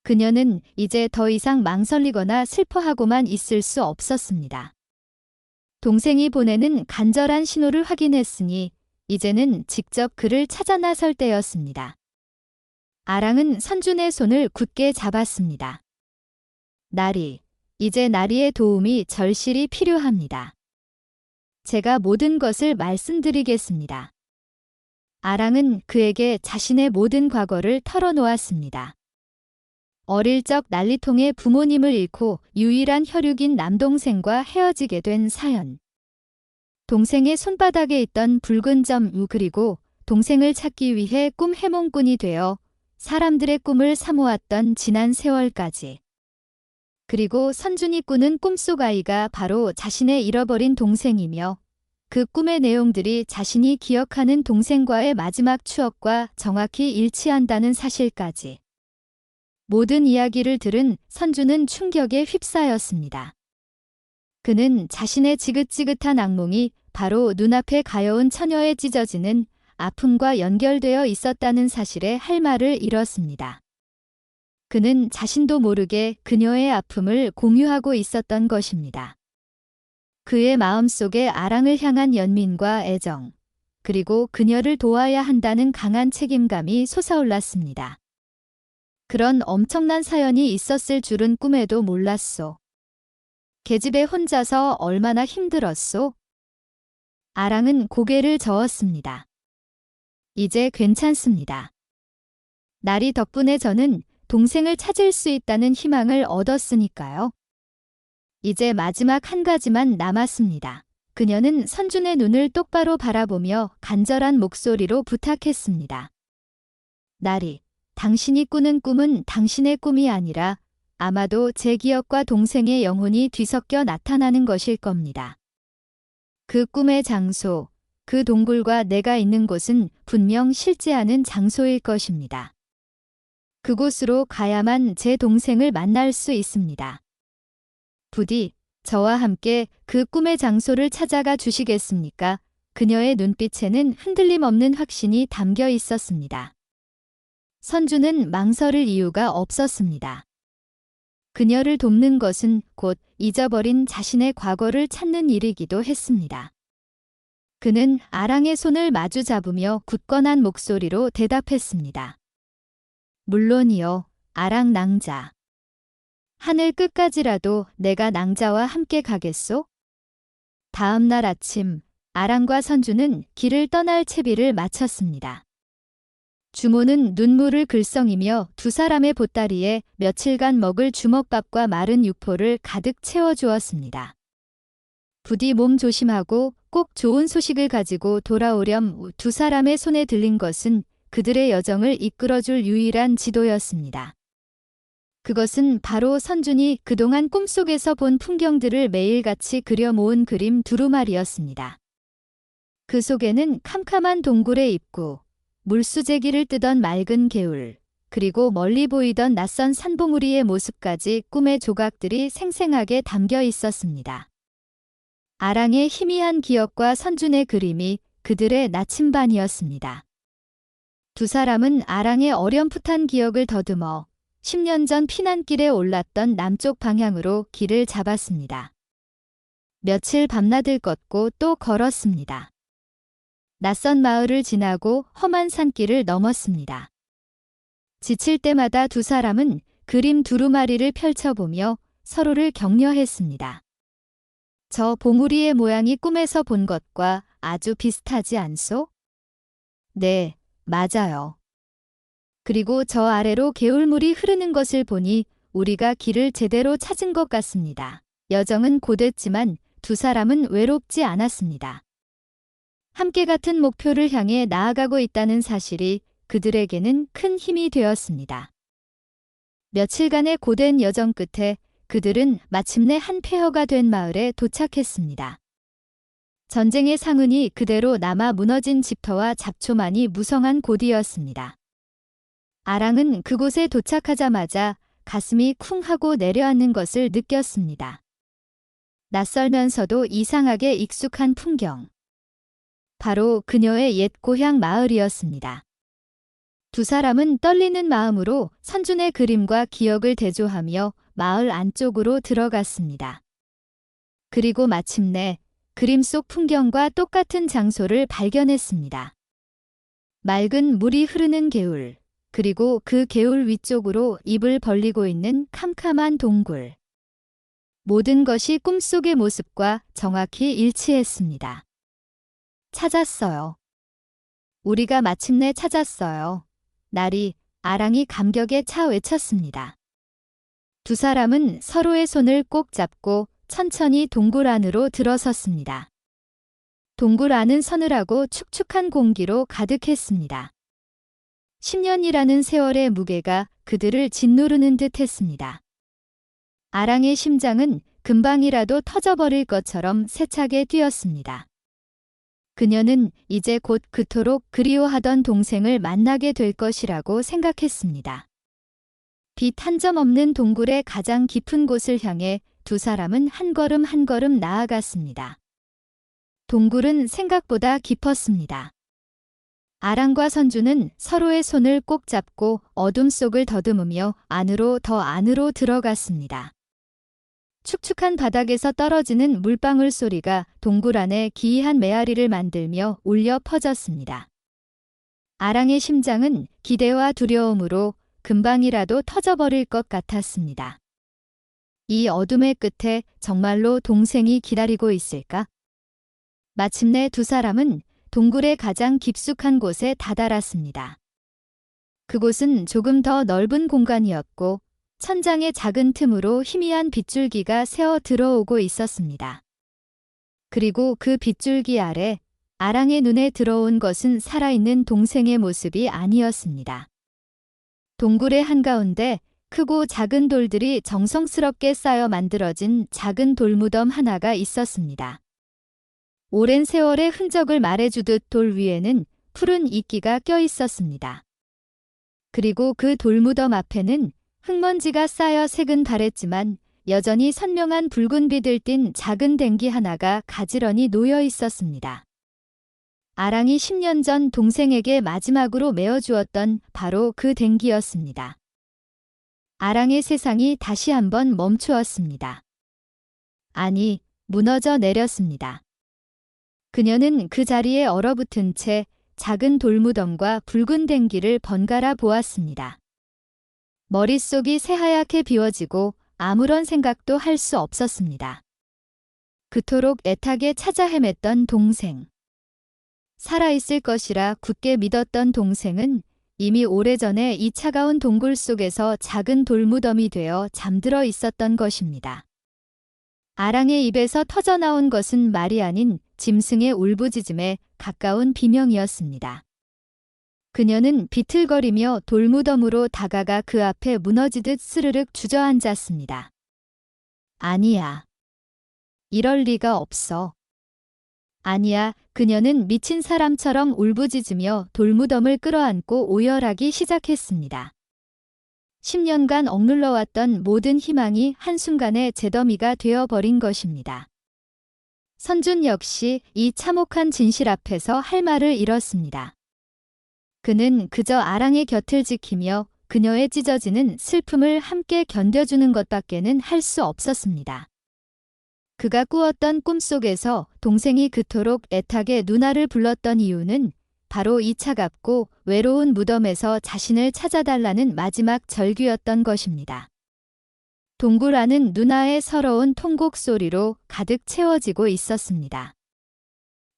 그녀는 이제 더 이상 망설이거나 슬퍼하고만 있을 수 없었습니다. 동생이 보내는 간절한 신호를 확인했으니 이제는 직접 그를 찾아 나설 때였습니다. 아랑은 선준의 손을 굳게 잡았습니다. 나리, 이제 나리의 도움이 절실히 필요합니다. 제가 모든 것을 말씀드리겠습니다. 아랑은 그에게 자신의 모든 과거를 털어놓았습니다. 어릴 적 난리통에 부모님을 잃고 유일한 혈육인 남동생과 헤어지게 된 사연. 동생의 손바닥에 있던 붉은 점 그리고 동생을 찾기 위해 꿈 해몽꾼이 되어 사람들의 꿈을 사모았던 지난 세월까지. 그리고 선준이 꾸는 꿈속 아이가 바로 자신의 잃어버린 동생이며 그 꿈의 내용들이 자신이 기억하는 동생과의 마지막 추억과 정확히 일치한다는 사실까지. 모든 이야기를 들은 선주는 충격에 휩싸였습니다. 그는 자신의 지긋지긋한 악몽이 바로 눈앞에 가여운 처녀에 찢어지는 아픔과 연결되어 있었다는 사실에 할 말을 잃었습니다. 그는 자신도 모르게 그녀의 아픔을 공유하고 있었던 것입니다. 그의 마음속에 아랑을 향한 연민과 애정, 그리고 그녀를 도와야 한다는 강한 책임감이 솟아올랐습니다. 그런 엄청난 사연이 있었을 줄은 꿈에도 몰랐소. 계집애 혼자서 얼마나 힘들었소? 아랑은 고개를 저었습니다. 이제 괜찮습니다. 나리 덕분에 저는 동생을 찾을 수 있다는 희망을 얻었으니까요. 이제 마지막 한 가지만 남았습니다. 그녀는 선준의 눈을 똑바로 바라보며 간절한 목소리로 부탁했습니다. 나리, 당신이 꾸는 꿈은 당신의 꿈이 아니라 아마도 제 기억과 동생의 영혼이 뒤섞여 나타나는 것일 겁니다. 그 꿈의 장소, 그 동굴과 내가 있는 곳은 분명 실제하는 장소일 것입니다. 그곳으로 가야만 제 동생을 만날 수 있습니다. 부디 저와 함께 그 꿈의 장소를 찾아가 주시겠습니까? 그녀의 눈빛에는 흔들림 없는 확신이 담겨 있었습니다. 선주는 망설일 이유가 없었습니다. 그녀를 돕는 것은 곧 잊어버린 자신의 과거를 찾는 일이기도 했습니다. 그는 아랑의 손을 마주 잡으며 굳건한 목소리로 대답했습니다. 물론이요, 아랑 낭자. 하늘 끝까지라도 내가 낭자와 함께 가겠소? 다음 날 아침, 아랑과 선주는 길을 떠날 채비를 마쳤습니다. 주모는 눈물을 글썽이며 두 사람의 보따리에 며칠간 먹을 주먹밥과 마른 육포를 가득 채워주었습니다. 부디 몸 조심하고 꼭 좋은 소식을 가지고 돌아오렴. 두 사람의 손에 들린 것은 그들의 여정을 이끌어줄 유일한 지도였습니다. 그것은 바로 선준이 그동안 꿈속에서 본 풍경들을 매일같이 그려 모은 그림 두루마리였습니다. 그 속에는 캄캄한 동굴의 입구, 물수제기를 뜨던 맑은 개울, 그리고 멀리 보이던 낯선 산봉우리의 모습까지 꿈의 조각들이 생생하게 담겨 있었습니다. 아랑의 희미한 기억과 선준의 그림이 그들의 나침반이었습니다. 두 사람은 아랑의 어렴풋한 기억을 더듬어 10년 전 피난길에 올랐던 남쪽 방향으로 길을 잡았습니다. 며칠 밤낮을 걷고 또 걸었습니다. 낯선 마을을 지나고 험한 산길을 넘었습니다. 지칠 때마다 두 사람은 그림 두루마리를 펼쳐보며 서로를 격려했습니다. 저 봉우리의 모양이 꿈에서 본 것과 아주 비슷하지 않소? 네, 맞아요. 그리고 저 아래로 개울물이 흐르는 것을 보니 우리가 길을 제대로 찾은 것 같습니다. 여정은 고됐지만 두 사람은 외롭지 않았습니다. 함께 같은 목표를 향해 나아가고 있다는 사실이 그들에게는 큰 힘이 되었습니다. 며칠간의 고된 여정 끝에 그들은 마침내 한 폐허가 된 마을에 도착했습니다. 전쟁의 상흔이 그대로 남아 무너진 집터와 잡초만이 무성한 곳이었습니다. 아랑은 그곳에 도착하자마자 가슴이 쿵 하고 내려앉는 것을 느꼈습니다. 낯설면서도 이상하게 익숙한 풍경. 바로 그녀의 옛 고향 마을이었습니다. 두 사람은 떨리는 마음으로 선준의 그림과 기억을 대조하며 마을 안쪽으로 들어갔습니다. 그리고 마침내 그림 속 풍경과 똑같은 장소를 발견했습니다. 맑은 물이 흐르는 개울, 그리고 그 개울 위쪽으로 입을 벌리고 있는 캄캄한 동굴. 모든 것이 꿈속의 모습과 정확히 일치했습니다. 찾았어요. 우리가 마침내 찾았어요. 나리, 아랑이 감격에 차 외쳤습니다. 두 사람은 서로의 손을 꼭 잡고 천천히 동굴 안으로 들어섰습니다. 동굴 안은 서늘하고 축축한 공기로 가득했습니다. 10년이라는 세월의 무게가 그들을 짓누르는 듯 했습니다. 아랑의 심장은 금방이라도 터져버릴 것처럼 세차게 뛰었습니다. 그녀는 이제 곧 그토록 그리워하던 동생을 만나게 될 것이라고 생각했습니다. 빛 한 점 없는 동굴의 가장 깊은 곳을 향해 두 사람은 한 걸음 한 걸음 나아갔습니다. 동굴은 생각보다 깊었습니다. 아랑과 선주는 서로의 손을 꼭 잡고 어둠 속을 더듬으며 더 안으로 들어갔습니다. 축축한 바닥에서 떨어지는 물방울 소리가 동굴 안에 기이한 메아리를 만들며 울려 퍼졌습니다. 아랑의 심장은 기대와 두려움으로 금방이라도 터져버릴 것 같았습니다. 이 어둠의 끝에 정말로 동생이 기다리고 있을까? 마침내 두 사람은 동굴의 가장 깊숙한 곳에 다다랐습니다. 그곳은 조금 더 넓은 공간이었고 천장의 작은 틈으로 희미한 빗줄기가 새어 들어오고 있었습니다. 그리고 그 빗줄기 아래 아랑의 눈에 들어온 것은 살아있는 동생의 모습이 아니었습니다. 동굴의 한가운데 크고 작은 돌들이 정성스럽게 쌓여 만들어진 작은 돌무덤 하나가 있었습니다. 오랜 세월의 흔적을 말해주듯 돌 위에는 푸른 이끼가 껴 있었습니다. 그리고 그 돌무덤 앞에는 흙먼지가 쌓여 색은 바랬지만 여전히 선명한 붉은 빛을 띤 작은 댕기 하나가 가지런히 놓여 있었습니다. 아랑이 10년 전 동생에게 마지막으로 메어주었던 바로 그 댕기였습니다. 아랑의 세상이 다시 한번 멈추었습니다. 아니, 무너져 내렸습니다. 그녀는 그 자리에 얼어붙은 채 작은 돌무덤과 붉은 댕기를 번갈아 보았습니다. 머릿속이 새하얗게 비워지고 아무런 생각도 할 수 없었습니다. 그토록 애타게 찾아 헤맸던 동생. 살아있을 것이라 굳게 믿었던 동생은 이미 오래전에 이 차가운 동굴 속에서 작은 돌무덤이 되어 잠들어 있었던 것입니다. 아랑의 입에서 터져나온 것은 말이 아닌 짐승의 울부짖음에 가까운 비명이었습니다. 그녀는 비틀거리며 돌무덤으로 다가가 그 앞에 무너지듯 스르륵 주저앉았습니다. 아니야. 이럴 리가 없어. 아니야. 그녀는 미친 사람처럼 울부짖으며 돌무덤을 끌어안고 오열하기 시작했습니다. 10년간 억눌러왔던 모든 희망이 한순간에 재더미가 되어버린 것입니다. 선준 역시 이 참혹한 진실 앞에서 할 말을 잃었습니다. 그는 그저 아랑의 곁을 지키며 그녀의 찢어지는 슬픔을 함께 견뎌주는 것밖에는 할 수 없었습니다. 그가 꾸었던 꿈속에서 동생이 그토록 애타게 누나를 불렀던 이유는 바로 이 차갑고 외로운 무덤에서 자신을 찾아달라는 마지막 절규였던 것입니다. 동굴 안은 누나의 서러운 통곡 소리로 가득 채워지고 있었습니다.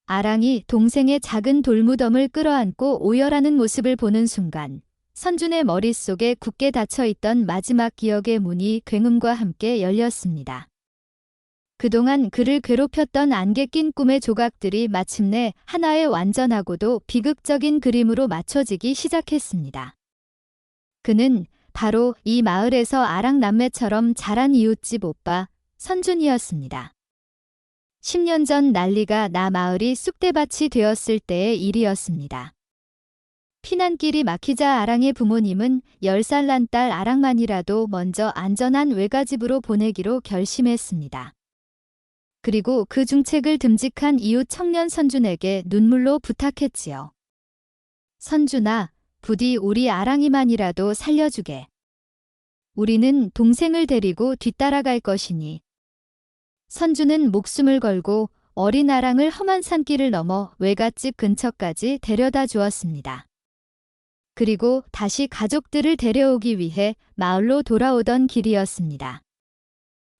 아랑이 동생의 작은 돌무덤을 끌어안고 오열하는 모습을 보는 순간 선준의 머릿속에 굳게 닫혀있던 마지막 기억의 문이 굉음과 함께 열렸습니다. 그동안 그를 괴롭혔던 안개 낀 꿈의 조각들이 마침내 하나의 완전하고도 비극적인 그림으로 맞춰지기 시작했습니다. 그는 바로 이 마을에서 아랑 남매처럼 자란 이웃집 오빠 선준이었습니다. 10년 전 난리가 나 마을이 쑥대밭이 되었을 때의 일이었습니다. 피난길이 막히자 아랑의 부모님은 10살 난 딸 아랑만이라도 먼저 안전한 외가집으로 보내기로 결심했습니다. 그리고 그 중책을 듬직한 이웃 청년 선준에게 눈물로 부탁했지요. 선준아, 부디 우리 아랑이만이라도 살려주게. 우리는 동생을 데리고 뒤따라갈 것이니. 선준은 목숨을 걸고 어린 아랑을 험한 산길을 넘어 외갓집 근처까지 데려다 주었습니다. 그리고 다시 가족들을 데려오기 위해 마을로 돌아오던 길이었습니다.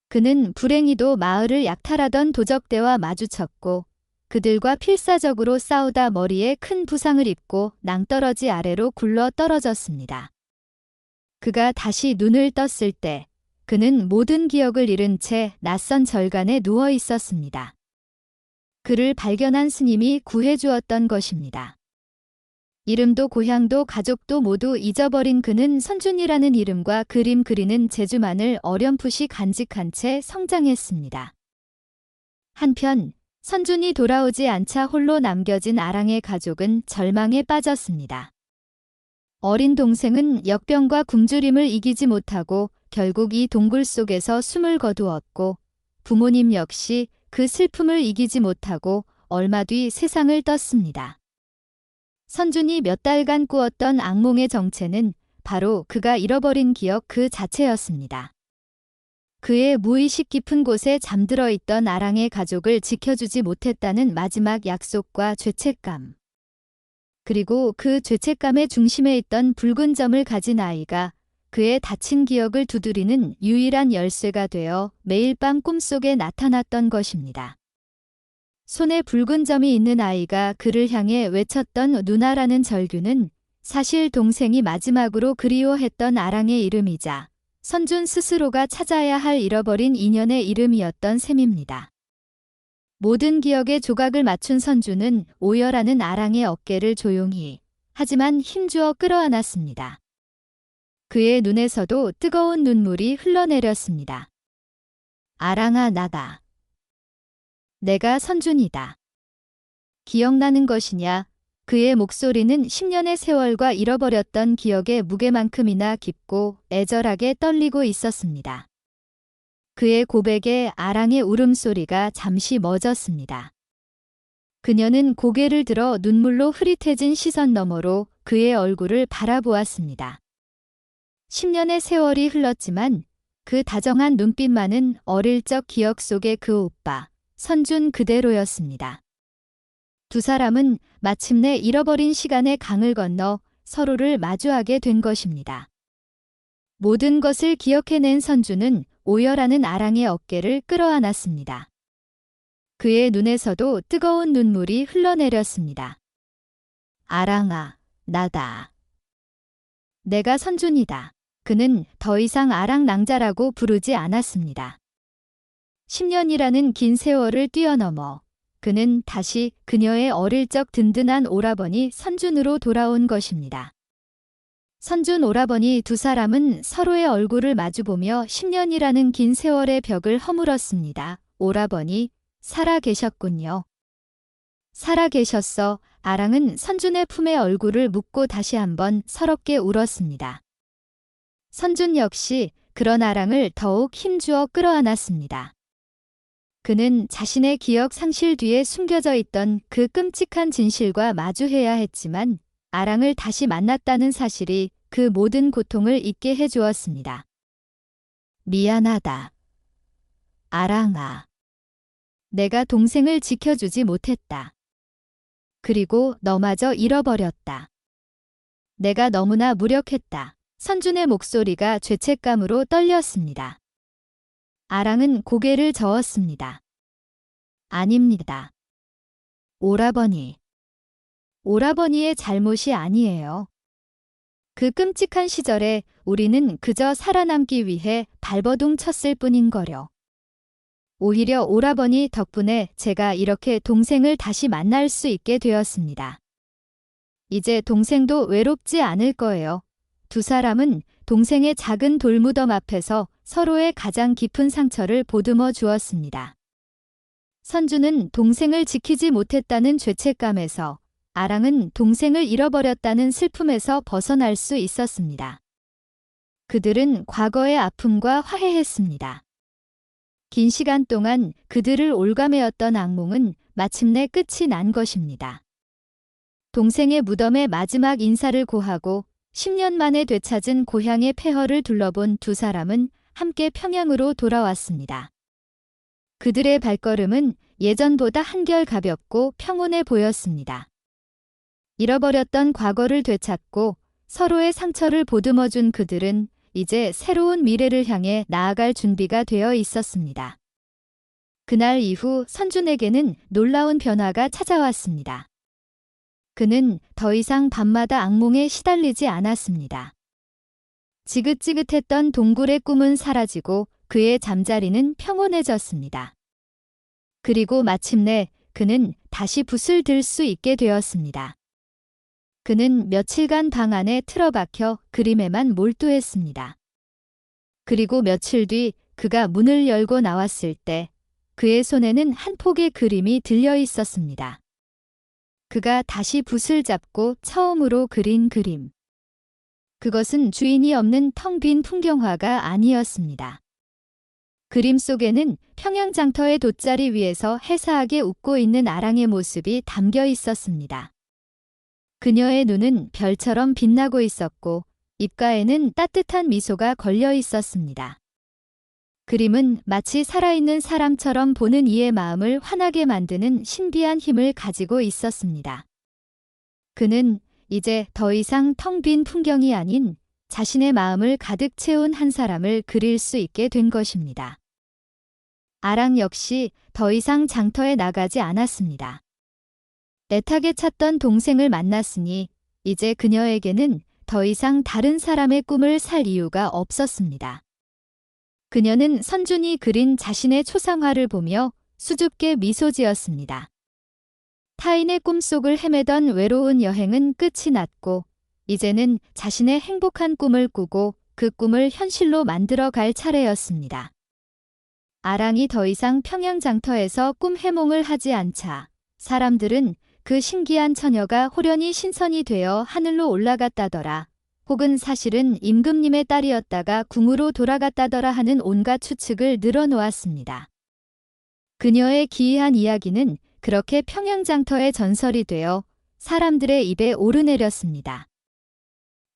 그는 불행히도 마을을 약탈하던 도적대와 마주쳤고 그들과 필사적으로 싸우다 머리에 큰 부상을 입고 낭떠러지 아래로 굴러 떨어졌습니다. 그가 다시 눈을 떴을 때 그는 모든 기억을 잃은 채 낯선 절간에 누워 있었습니다. 그를 발견한 스님이 구해주었던 것입니다. 이름도 고향도 가족도 모두 잊어버린 그는 선준이라는 이름과 그림 그리는 재주만을 어렴풋이 간직한 채 성장했습니다. 한편 선준이 돌아오지 않자 홀로 남겨진 아랑의 가족은 절망에 빠졌습니다. 어린 동생은 역병과 굶주림을 이기지 못하고 결국 이 동굴 속에서 숨을 거두었고 부모님 역시 그 슬픔을 이기지 못하고 얼마 뒤 세상을 떴습니다. 선준이 몇 달간 꾸었던 악몽의 정체는 바로 그가 잃어버린 기억 그 자체였습니다. 그의 무의식 깊은 곳에 잠들어 있던 아랑의 가족을 지켜주지 못했다는 마지막 약속과 죄책감. 그리고 그 죄책감의 중심에 있던 붉은 점을 가진 아이가 그의 닫힌 기억을 두드리는 유일한 열쇠가 되어 매일 밤 꿈속에 나타났던 것입니다. 손에 붉은 점이 있는 아이가 그를 향해 외쳤던 누나라는 절규는 사실 동생이 마지막으로 그리워했던 아랑의 이름이자 선준 스스로가 찾아야 할 잃어버린 인연의 이름이었던 셈입니다. 모든 기억의 조각을 맞춘 선준은 오열하는 아랑의 어깨를 조용히 하지만 힘주어 끌어안았습니다. 그의 눈에서도 뜨거운 눈물이 흘러내렸습니다. 아랑아 나가. 내가 선준이다. 기억나는 것이냐? 그의 목소리는 10년의 세월과 잃어버렸던 기억의 무게만큼이나 깊고 애절하게 떨리고 있었습니다. 그의 고백에 아랑의 울음소리가 잠시 멎었습니다. 그녀는 고개를 들어 눈물로 흐릿해진 시선 너머로 그의 얼굴을 바라보았습니다. 10년의 세월이 흘렀지만 그 다정한 눈빛만은 어릴 적 기억 속의 그 오빠, 선준 그대로였습니다. 두 사람은 마침내 잃어버린 시간의 강을 건너 서로를 마주하게 된 것입니다. 모든 것을 기억해낸 선주는 오열하는 아랑의 어깨를 끌어안았습니다. 그의 눈에서도 뜨거운 눈물이 흘러내렸습니다. 아랑아, 나다. 내가 선준이다. 그는 더 이상 아랑 낭자라고 부르지 않았습니다. 10년이라는 긴 세월을 뛰어넘어 그는 다시 그녀의 어릴 적 든든한 오라버니 선준으로 돌아온 것입니다. 선준 오라버니 두 사람은 서로의 얼굴을 마주보며 10년이라는 긴 세월의 벽을 허물었습니다. 오라버니, 살아 계셨군요. 살아 계셨어. 아랑은 선준의 품에 얼굴을 묻고 다시 한번 서럽게 울었습니다. 선준 역시 그런 아랑을 더욱 힘주어 끌어안았습니다. 그는 자신의 기억 상실 뒤에 숨겨져 있던 그 끔찍한 진실과 마주해야 했지만 아랑을 다시 만났다는 사실이 그 모든 고통을 잊게 해주었습니다. 미안하다. 아랑아. 내가 동생을 지켜주지 못했다. 그리고 너마저 잃어버렸다. 내가 너무나 무력했다. 선준의 목소리가 죄책감으로 떨렸습니다. 아랑은 고개를 저었습니다. 아닙니다. 오라버니. 오라버니의 잘못이 아니에요. 그 끔찍한 시절에 우리는 그저 살아남기 위해 발버둥 쳤을 뿐인 거려. 오히려 오라버니 덕분에 제가 이렇게 동생을 다시 만날 수 있게 되었습니다. 이제 동생도 외롭지 않을 거예요. 두 사람은 동생의 작은 돌무덤 앞에서 서로의 가장 깊은 상처를 보듬어 주었습니다. 선주는 동생을 지키지 못했다는 죄책감에서, 아랑은 동생을 잃어버렸다는 슬픔에서 벗어날 수 있었습니다. 그들은 과거의 아픔과 화해했습니다. 긴 시간 동안 그들을 올가매었던 악몽은 마침내 끝이 난 것입니다. 동생의 무덤에 마지막 인사를 고하고 10년 만에 되찾은 고향의 폐허를 둘러본 두 사람은 함께 평양으로 돌아왔습니다. 그들의 발걸음은 예전보다 한결 가볍고 평온해 보였습니다. 잃어버렸던 과거를 되찾고 서로의 상처를 보듬어준 그들은 이제 새로운 미래를 향해 나아갈 준비가 되어 있었습니다. 그날 이후 선준에게는 놀라운 변화가 찾아왔습니다. 그는 더 이상 밤마다 악몽에 시달리지 않았습니다. 지긋지긋했던 동굴의 꿈은 사라지고 그의 잠자리는 평온해졌습니다. 그리고 마침내 그는 다시 붓을 들 수 있게 되었습니다. 그는 며칠간 방 안에 틀어박혀 그림에만 몰두했습니다. 그리고 며칠 뒤 그가 문을 열고 나왔을 때 그의 손에는 한 폭의 그림이 들려 있었습니다. 그가 다시 붓을 잡고 처음으로 그린 그림. 그것은 주인이 없는 텅 빈 풍경화가 아니었습니다. 그림 속에는 평양 장터의 돗자리 위에서 해사하게 웃고 있는 아랑의 모습이 담겨 있었습니다. 그녀의 눈은 별처럼 빛나고 있었고 입가에는 따뜻한 미소가 걸려 있었습니다. 그림은 마치 살아있는 사람처럼 보는 이의 마음을 환하게 만드는 신비한 힘을 가지고 있었습니다. 그는 이제 더 이상 텅 빈 풍경이 아닌 자신의 마음을 가득 채운 한 사람을 그릴 수 있게 된 것입니다. 아랑 역시 더 이상 장터에 나가지 않았습니다. 애타게 찾던 동생을 만났으니 이제 그녀에게는 더 이상 다른 사람의 꿈을 살 이유가 없었습니다. 그녀는 선준이 그린 자신의 초상화를 보며 수줍게 미소 지었습니다. 타인의 꿈속을 헤매던 외로운 여행은 끝이 났고 이제는 자신의 행복한 꿈을 꾸고 그 꿈을 현실로 만들어 갈 차례였습니다. 아랑이 더 이상 평양 장터에서 꿈 해몽을 하지 않자 사람들은 그 신기한 처녀가 호련히 신선이 되어 하늘로 올라갔다더라. 혹은 사실은 임금님의 딸이었다가 궁으로 돌아갔다더라 하는 온갖 추측을 늘어놓았습니다. 그녀의 기이한 이야기는 그렇게 평양장터의 전설이 되어 사람들의 입에 오르내렸습니다.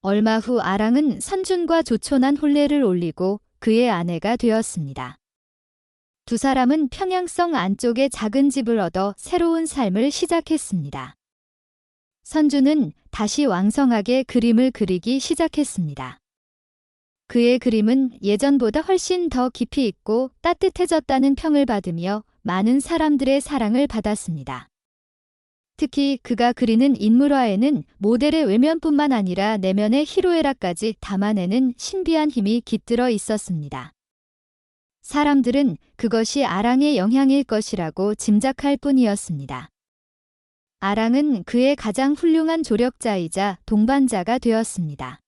얼마 후 아랑은 선준과 조촐한 혼례를 올리고 그의 아내가 되었습니다. 두 사람은 평양성 안쪽에 작은 집을 얻어 새로운 삶을 시작했습니다. 선준은 다시 왕성하게 그림을 그리기 시작했습니다. 그의 그림은 예전보다 훨씬 더 깊이 있고 따뜻해졌다는 평을 받으며 많은 사람들의 사랑을 받았습니다. 특히 그가 그리는 인물화에는 모델의 외면뿐만 아니라 내면의 희로애락까지 담아내는 신비한 힘이 깃들어 있었습니다. 사람들은 그것이 아랑의 영향일 것이라고 짐작할 뿐이었습니다. 아랑은 그의 가장 훌륭한 조력자이자 동반자가 되었습니다.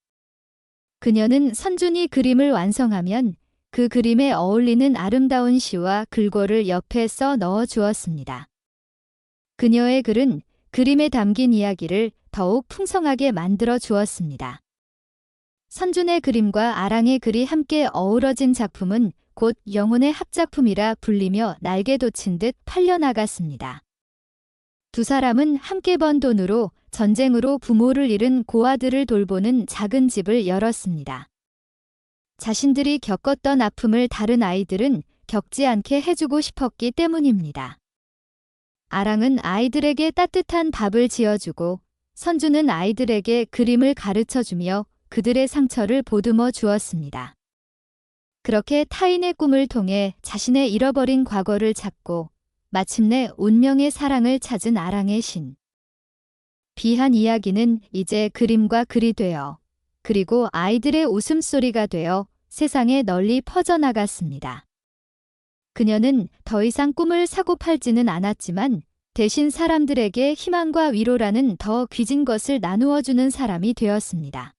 그녀는 선준이 그림을 완성하면 그 그림에 어울리는 아름다운 시와 글꼴을 옆에 써 넣어 주었습니다. 그녀의 글은 그림에 담긴 이야기를 더욱 풍성하게 만들어 주었습니다. 선준의 그림과 아랑의 글이 함께 어우러진 작품은 곧 영혼의 합작품이라 불리며 날개 돋친 듯 팔려나갔습니다. 두 사람은 함께 번 돈으로 전쟁으로 부모를 잃은 고아들을 돌보는 작은 집을 열었습니다. 자신들이 겪었던 아픔을 다른 아이들은 겪지 않게 해주고 싶었기 때문입니다. 아랑은 아이들에게 따뜻한 밥을 지어주고 선주는 아이들에게 그림을 가르쳐주며 그들의 상처를 보듬어 주었습니다. 그렇게 타인의 꿈을 통해 자신의 잃어버린 과거를 찾고 마침내 운명의 사랑을 찾은 아랑의 신. 비한 이야기는 이제 그림과 글이 되어 그리고 아이들의 웃음소리가 되어 세상에 널리 퍼져나갔습니다. 그녀는 더 이상 꿈을 사고 팔지는 않았지만 대신 사람들에게 희망과 위로라는 더 귀진 것을 나누어주는 사람이 되었습니다.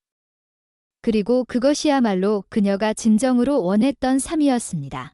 그리고 그것이야말로 그녀가 진정으로 원했던 삶이었습니다.